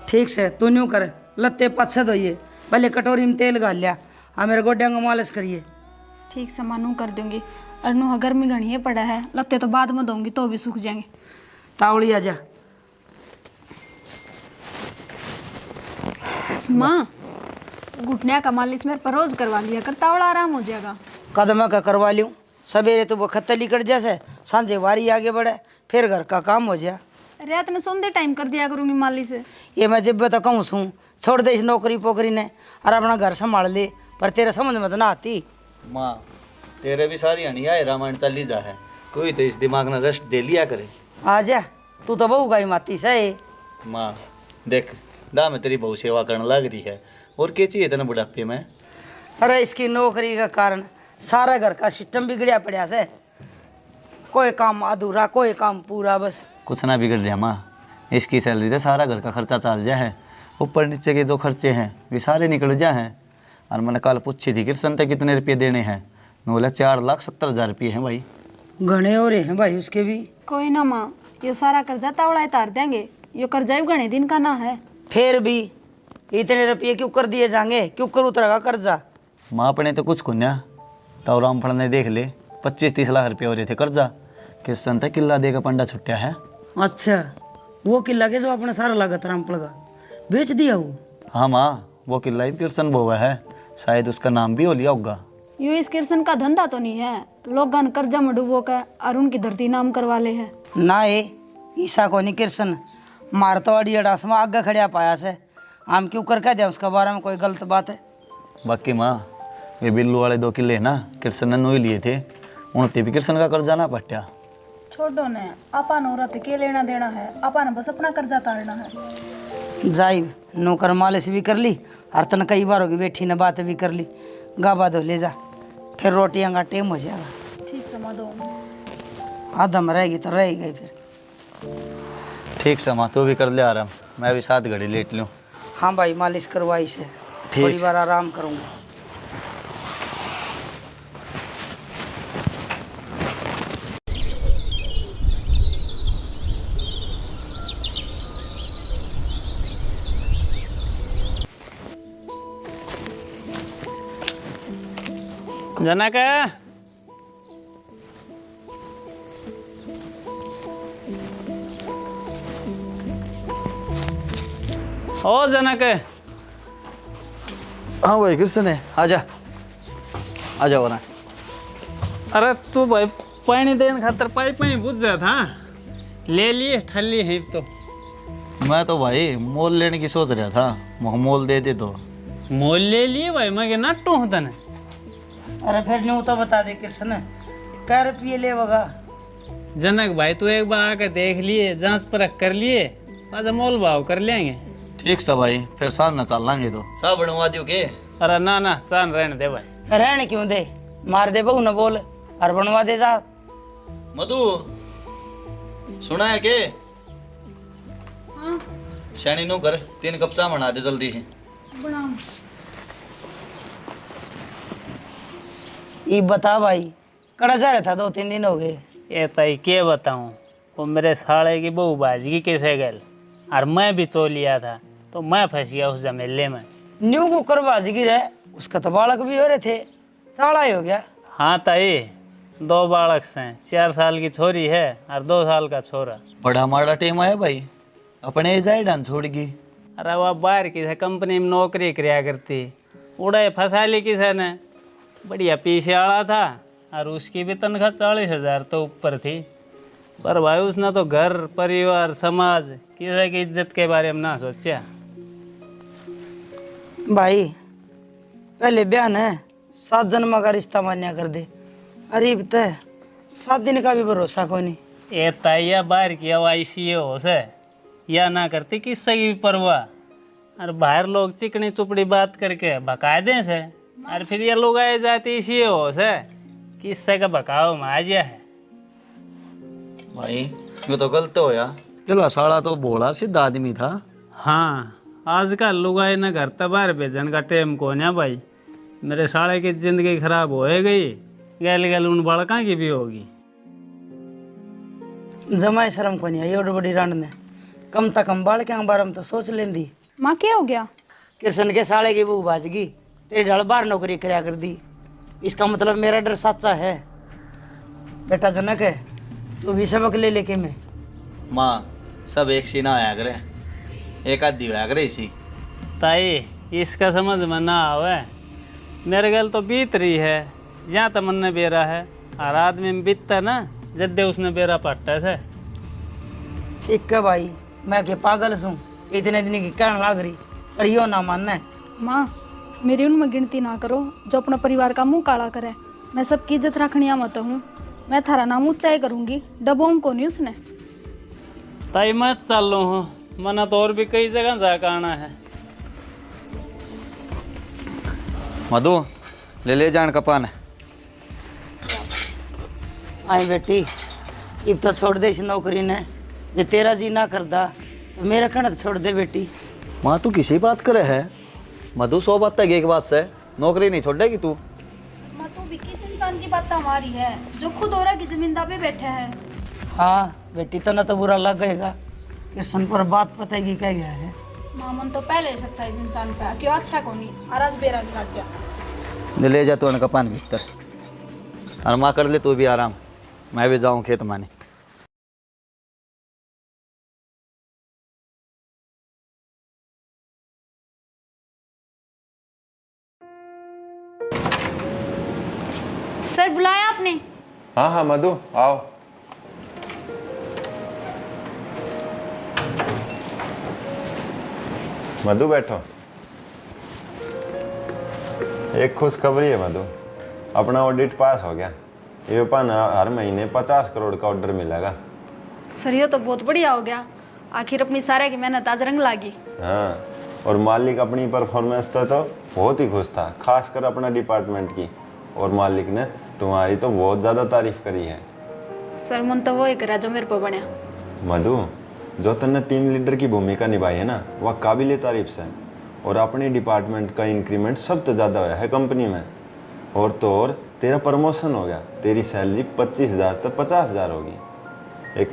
ठीक से तू न्यू कर, लत्ते पछे धोइए, पहले कटोरी में तेल गाल लिया, आ मेरे गोड्या को मालिश करिए। ठीक से मानू कर दूंगी। और नु गर्मी घनी है पड़ा है, लत्ते तो बाद में दूंगी तो भी सूख जाएंगे। तावड़ी आ जा। माँ, घुटने का मालिश मेरे पर रोज करवा लिया कर, तावड़ा आराम हो जाएगा। कदम का करवा लूँ, सवेरे तो वो खत्तली कट जैसे, सांझे वारी आगे बढ़े, फिर घर का काम हो जाए। रात ने सोंदे टाइम कर दिया करूंगी मालिश। ये मैं जब तो कहूँ सूँ, छोड़ दे इस नौकरी पोकरी ने और अपना घर संभाल ले, पर तेरे समझ में तो ना आती। माँ तेरे भी सारी हनिया है रामायण चली जा है, कोई तो इस दिमाग में रेस्ट दे लिया करे। आ जा, तू तो बहू गाई माती से। माँ देख, दा मैं तेरी बहु सेवा करने लग रही है, और क्या चाहिए इतना बुढ़ापे में? अरे इसकी नौकरी का कारण सारा घर का सिस्टम बिगड़िया पड़ा से, कोई काम अधूरा कोई काम पूरा। बस कुछ ना बिगड़ रहा माँ, इसकी सैलरी से सारा घर का खर्चा चल जा है, ऊपर नीचे के जो खर्चे हैं वे सारे निकल जा हैं। और मैंने कल पूछी थी कृष्ण तक कितने रुपये देने हैं, बोला 4,70,000 रुपये हैं भाई। घने हो रहे हैं भाई उसके भी। कोई ना माँ, ये सारा कर्जा तावड़ा तार देंगे, ये कर्जा भी घने दिन का ना है। फिर भी इतने रुपये क्यों कर दिए जाएंगे, क्यों कर उतरेगा कर्जा? माँ अपने तो कुछ कुन्या तो रामफल ने देख ले 25-30 लाख रुपये हो रहे थे कर्जा, कृष्ण तक किला देगा पंडा छुट्टिया है। अच्छा, वो किला के जो अपने सारा लागत रामपल का बेच दिया वो? हाँ माँ, वो किला ही कृष्ण बोवा है, शायद उसका नाम भी हो लिया होगा। यो इस कृष्ण का धंधा तो नहीं है, लोग कर्जा में डूबो का और उनकी धरती नाम करवा ले है। ना ये ईसा को नहीं कृष्ण मार तो अड़ी अड़ास में आगे खड़िया पाया से, हम क्यों कर कह दिया उसके बारे में कोई गलत बात है? बाकी माँ ये बिल्लू वाले 2 किले ना कृष्ण ने नोई लिए थे, उनते भी कृष्ण का कर्जा ना पट्या। छोड़ो ने, अपन औरत के लेना देना है, अपन बस अपना कर्जा तारना है। जाई नौकर मालिश भी कर ली और तन कई बार होगी बैठी ने बात भी कर ली, गाबा दो ले जा, फिर रोटियाँ का टेम हो जाएगा। ठीक समा दो, आधा में रहेगी तो रह गई फिर। ठीक से माँ, तू भी कर ले आराम, मैं भी 7 घड़ी लेट लूँ। हाँ भाई, मालिश करवाई से थोड़ी बार आराम करूँगा। जनक, ओ जनक। हाँ भाई कृष्ण है, आजा आजा वरना। अरे तू भाई पानी देने खातर पाइप में बुझ जा था, ले लिए ठल्ली है तो। मैं तो भाई मोल लेने की सोच रहा था, मोल दे दे तो। मोल ले लिए भाई, मैं ना टू होता ना। अरे फिर न्यू तो बता दे कृष्ण, कै रुपये ले वगा? जनक भाई तू एक बार आके देख लिए, जांच परख कर लिए, बाद मोल भाव कर लेंगे। ठीक सा भाई, फिर साथ न चल लेंगे तो। सब बनवा दियो के? अरे ना ना, चांद रहने दे भाई। रहने क्यों दे, मार दे बहू न बोल और बनवा दे जा। मधु सुना है के? हाँ शैनी नो कर 3 कप चाय बना दे जल्दी ही। बनाओ। ये बता भाई, कड़ा जा रहा था 2-3 दिन हो गए। ये तई के बताऊं, वो मेरे साले की बहू बाजगी कैसे गल, और मैं भी चो लिया था तो मैं फंस गया उस झमेले में। न्यू को कर बाजगी रहे, उसका तो बालक भी हो रहे थे, चाड़ा ही हो गया। हाँ ताई, 2 बालक हैं, 4 साल की छोरी है और 2 साल का छोरा। बड़ा माड़ा टेम आया भाई, अपने जाए डान छोड़ गई। अरे वह बाहर किसी कंपनी में नौकरी कराया करती, उड़े फंसा ली किसी ने, बढ़िया पीछे आड़ा था और उसकी भी तनख्वाह 40,000 तो ऊपर थी। पर भाई उसने तो घर परिवार समाज किसी की इज्जत के बारे में ना सोचा। भाई पहले बयान है 7 जन्म का रिश्ता मान्या कर दे, अरे तय 7 दिन का भी भरोसा कोई नहीं। ये ताइया बाहर की हवाई हो से या ना करती किससे की भी परवाह, और बाहर लोग चिकनी चुपड़ी बात करके भका दें से, और फिर ये लोग आए जाती इसी हो से किससे का भकाव में आ गया है। भाई ये तो गलत होया, चलो साला तो भोला सीधा आदमी था। हाँ, आजकल लोग आए ना घर तबार भेजन का टेम को ना भाई, मेरे साले की जिंदगी खराब हो गई, गैल गैल उन बड़का की भी होगी। जमाई शर्म को नहीं आई, ये बड़ी रांड ने कम तक कम बाल के बारे में तो सोच लेंदी। माँ क्या हो गया? कृष्ण के साले की बहू बाज गई, तेरी ढाल बार नौकरी कराया कर दी। इसका मतलब मेरा डर सच्चा है। बेटा जनक है, तू भी सबक ले लेके मैं। माँ सब एक सी ना आया करे, एक आधी होया करे इसी। ताई इसका समझ में ना आवे, मेरे गल तो बीत रही है, जहाँ तमन्ने बेरा है और आदमी में बीतता ना जद्दे उसने बेरा पट्टा से। ठीक है भाई, मैं के पागल सूँ, इतने दिन की कहने लाग रही, पर यो ना मानना है। माँ मेरी उनमें गिनती ना करो जो अपना परिवार का मुंह काला करे। मैं सबकी इज्जत रखनी मत हूँ, मैं थारा नाम ऊंचाई करूँगी, डबोम को नहीं उसने। ताई मैं चल लो हूँ, मना तो और भी कई जगह जाकर आना है। मधु ले जान कपान। आई बेटी, अब तो छोड़ दे इस नौकरी ने, जो तेरा जी ना करदा तो मेरा कहना तो छोड़ दे बेटी। माँ तू किसी बात करे है? मधु 100 बात तक एक बात से नौकरी नहीं छोड़ेगी तू। माँ तू भी किस इंसान की बात हमारी है जो खुद औरा की जमींदार पे बैठा है। हाँ बेटी, तो ना तो बुरा लगेगा, कृष्ण पर बात पता ही क्या गया है। मामन तो पहले ही सकता है इस इंसान पे, क्यों अच्छा को नहीं और आज बेरा लग गया। ले जा तू कपान भीतर, और माँ कर ले तू भी आराम, मैं भी जाऊँ खेत माने। सर बुलाया आपने? हाँ हाँ मधु आओ। मधु बैठो। एक खुशखबरी है मधु, अपना ऑडिट पास हो गया। ये पाना हर महीने 50 करोड़ का ऑर्डर मिलेगा। सर ये तो बहुत बढ़िया हो गया, आखिर अपनी सारे की मेहनत आज रंग लागी। हाँ, और मालिक अपनी परफॉर्मेंस तो बहुत ही खुश था, खासकर अपना डिपार्टमेंट की। और मालिक ने तुम्हारी तो बहुत ज़्यादा तारीफ करी है। सर मन तो वो ही करा जो मेरे को बना। मधु, जो तुमने टीम लीडर की भूमिका निभाई है ना, वह काबिल तारीफ से। और अपने डिपार्टमेंट का इंक्रीमेंट सबसे ज़्यादा हुआ है कंपनी में। और तो और तेरा प्रमोशन हो गया, तेरी सैलरी 25,000 तो 50,000 होगी। एक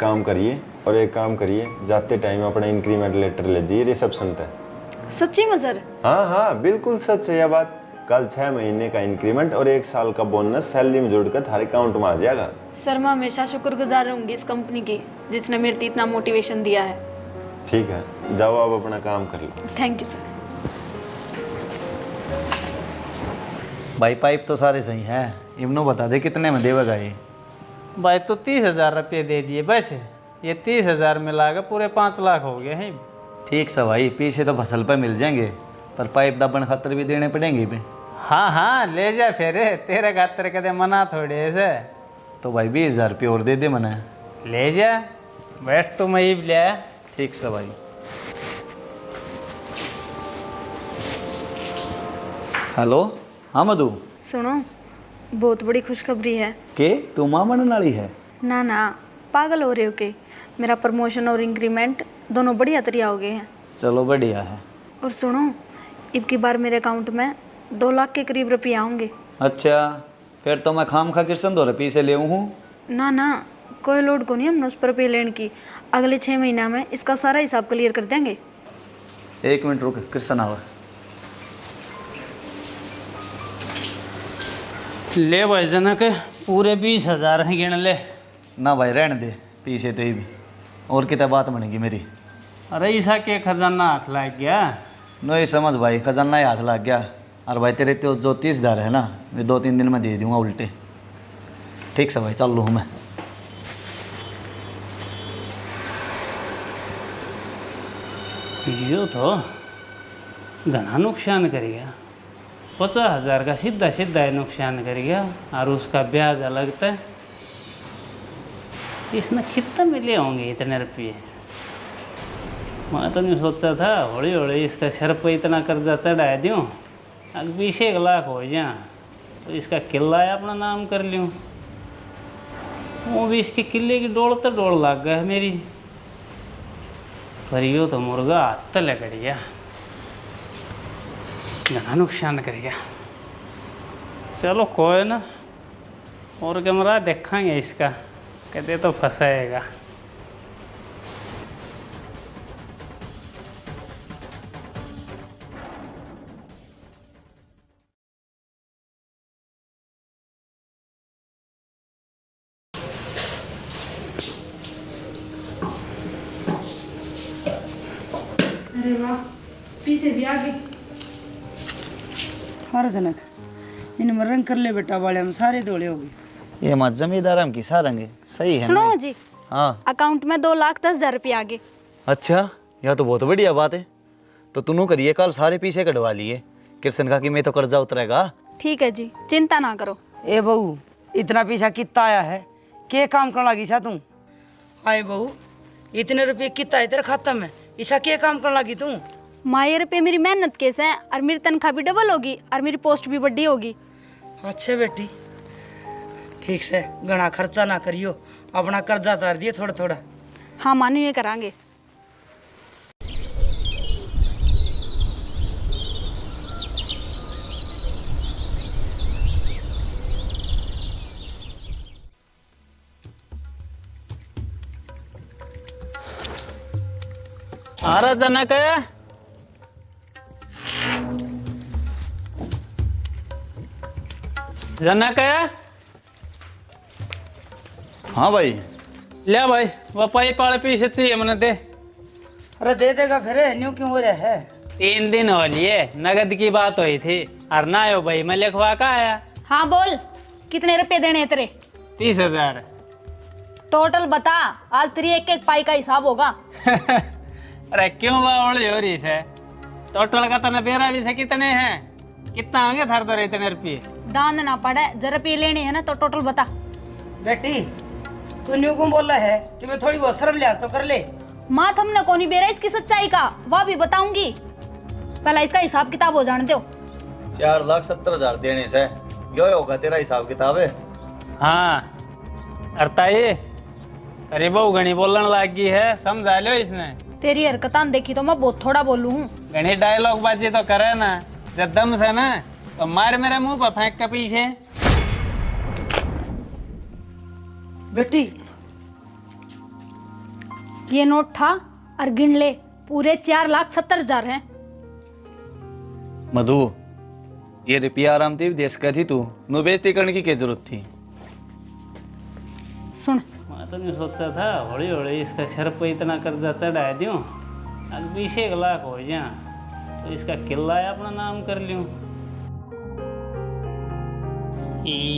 काम करिए, जाते टाइम अपना इंक्रीमेंट लेटर ले जाइए रिसेप्शन तक। सच्ची में सर? हाँ हाँ बिल्कुल सच है यह बात। कल 6 महीने का इंक्रीमेंट और 1 साल का बोनस सैलरी में जोड़कर थारे अकाउंट में आ जाएगा। सर मैं हमेशा शुक्रगुजार रहूंगी इस कंपनी की जिसने मेरे को इतना मोटिवेशन दिया है। ठीक है, जाओ आप अपना काम कर लो। Thank you sir. भाई पाइप तो सारे सही हैं, इमनो बता दे कितने में देगा ये? भाई तो 30,000 रुपये दे दिए, बस ये 30,000 मिला के पूरे 5 लाख हो गए हैं। ठीक सा भाई, पीछे तो फसल पे मिल जाएंगे, पर पाइप दबन खातर भी देने पड़ेंगे पे। हाँ हाँ ले जा फिर, तेरे खातर कदे मना थोड़े ऐसे। तो भाई 20,000 रुपये और दे दे मना। ले जा, बैठ तो मैं ही ले। ठीक सा भाई। हेलो, हाँ मधु। सुनो, बहुत बड़ी खुशखबरी है। के तू माँ मनन वाली है? ना ना, पागल हो रहे हो के? मेरा प्रमोशन और इंक्रीमेंट दोनों बढ़िया तरीका हो गए हैं। चलो बढ़िया है। और सुनो, अब की बार मेरे अकाउंट में 2 लाख के करीब रुपये आएंगे। अच्छा, फिर तो मैं खाम खा कृष्ण 2 रुपये से ले हूँ। ना ना, कोई लोड को नहीं हमने उस पर रुपये लेने की। अगले 6 महीना में इसका सारा हिसाब क्लियर कर देंगे। 1 मिनट रुक, कृष्ण आवा। ले भाई जनक, पूरे 20,000 हैं, गिन ले। ना भाई रहने दे, पीछे तो ही भी और कितना बात बनेगी मेरी। अरे ईसा के खजाना हाथ लग गया। नहीं समझ भाई, खजाना ही हाथ लग गया। और भाई तेरे तो जो 30,000 है ना, मैं 2-3 दिन में दे दूँगा उल्टे। ठीक से भाई, चल लूँ मैं। यो तो घना नुकसान कर गया, 50,000 का सीधा सीधा नुकसान कर गया, और उसका ब्याज अलग था। इसने कितना मिले होंगे इतने रुपये? मैं तो नहीं सोचा था हौली हौली इसका सिर पर इतना कर्जा चढ़ा दूँ, अब 20 लाख हो जाए तो इसका किला अपना नाम कर लूँ। वो भी इसके किले की डोल तो डोल लग गया है मेरी, पर यो तो मुर्गा हाथ तले कर गया, घना नुकसान कर गया। चलो कोई ना, और कैमरा देखेंगे इसका, कहते तो फंसाएगा। अरे वाह, पीछे भी आ गए। हर जनक इनमें रंग कर ले बेटा, वाले हम सारे दौड़े हो गए। ये मत जमींदार हम की सारंगे सही है सुनो नहीं? जी, हाँ। अकाउंट में 2,10,000 रुपये आ गए। अच्छा, यह तो बहुत बढ़िया बात है। तो तूनू करिए कल सारे पीछे कटवा लिए कृष्ण का कि मैं तो कर्जा उतरेगा। ठीक है जी, चिंता ना करो। ए बहू, इतना पैसा कितना आया है? के काम करने लगी सा तू? आए बहू, इतने रुपये कितना है तेरे खाता में? ऐसा के काम करने लगी तू? माँ, रुपये मेरी मेहनत केस है और मेरी तनख्वाह भी डबल होगी और मेरी पोस्ट भी बड़ी होगी। अच्छे बेटी, ठीक से घना खर्चा ना करियो, अपना कर्जा उतार दिए थोड़ा थोड़ा। हाँ मानो, ये करांगे। अरे जनक, जनक, हाँ भाई। ले भाई, वो पाइप वाले पीछे चाहिए मैंने दे। अरे दे देगा फिर, न्यू क्यों हो रहा है? 3 दिन हो लिए, नगद की बात हुई थी और ना हो भाई, मैं लिखवा का आया। हाँ बोल, कितने रुपए देने हैं तेरे? 30,000। टोटल बता, आज तेरी एक एक पाई का हिसाब होगा। अरे क्यों बावड़ी हो रही है? टोटल का तने बेरा भी से कितने हैं? कितना होंगे थार तो इतने रुपये? दान ना पड़े, जरा रुपये लेने हैं ना तो टोटल बता। बेटी, तू न्यू क्यों बोल रहा है कि मैं थोड़ी बहुत शर्म लिया तो कर ले। माँ हमने कौन बेरा इसकी सच्चाई का, वह भी बताऊंगी। पहला इसका हिसाब किताब हो जाने दो। 4,70,000 देने से यो होगा तेरा हिसाब किताब है? हाँ, अरताई अरे बहु घनी बोलने लगी है, समझा लो इसने। तेरी हरकतान देखी तो मैं बहुत थोड़ा बोलू हूँ। घनी डायलॉग बाजी तो करे ना, जब दम से ना तो मार मेरे मुंह पर फेंक के पीछे। बेटी, ये नोट था और गिन ले, पूरे 4,70,000 हैं। मधु, ये रुपया आराम थी देश का थी, तू नो बेइज्जती करने की क्या जरूरत थी? सुन, मैं तो नहीं सोचा था हौली हौली इसका सिर पर इतना कर्जा चढ़ा दूं, आज 20 लाख हो जाए तो इसका किला अपना नाम कर लूं।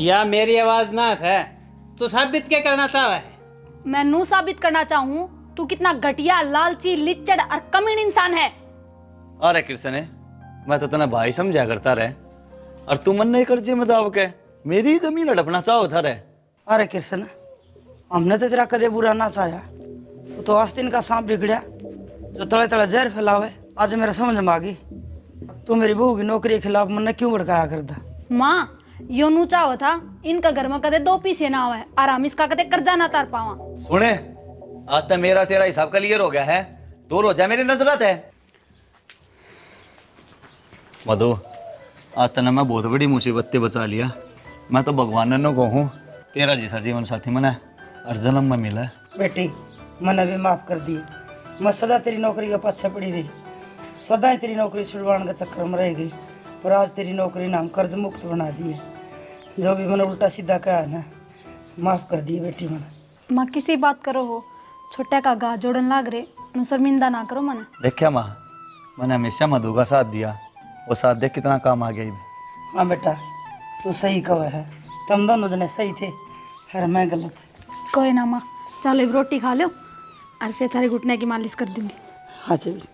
या मेरी आवाज ना है, तू साबित क्या करना चाह रहा है? मैं नू साबित करना चाहूँ तू कितना घटिया, लालची, लिच्चड़ और कमीन इंसान है। अरे कृष्ण, मैं तो तना भाई समझा करता रहे और तू मन नहीं कर्जे में दाव के मेरी जमीन हड़पना चाहो था रे। अरे कृष्ण, हमने तो तेरा कदे बुरा ना चाहा, तो आस्तीन का सांप बिगड़या जो तले तले जहर फैलावे। आज मेरा समझ में आ गई, तू मेरी बहू की नौकरी के खिलाफ मन क्यों भड़काया करता। माँ, यो नू चाहो था इनका घर में कदे 2 पीसे ना हुए और हम इसका कदे कर्जा ना तार पावा। सुने, आज तक मेरा तेरा हिसाब क्लियर हो गया है, दूर हो जा मेरी नजरत है। मधु, आज तक मैं बहुत बड़ी मुसीबत से बचा लिया। मैं तो भगवान ने कहूँ तेरा जैसा जीवन साथी मना हर जन्म में मिला। बेटी, मैंने भी माफ कर दिए। मैं सदा तेरी नौकरी के पीछे पड़ी रही, सदा ही तेरी नौकरी छुड़वाने के चक्कर में रह गई, पर आज तेरी नौकरी नाम कर्ज मुक्त बना दी है। जो भी मैंने उल्टा सीधा कहा है ना, माफ कर दिए बेटी मैंने। माँ किसी बात करो हो, छोटे का गा जोड़न लाग रहे, नु शर्मिंदा ना करो मने। देखा माँ, मैंने हमेशा मधु का साथ दिया, वो साथ देख कितना काम आ गया। हाँ बेटा, तू सही कहा है, तुम दोनों जने सही थे और मैं गलत। कोई ना माँ, चलो अब रोटी खा लो और फिर थारे घुटने की मालिश कर दूंगी। हाँ चलिए।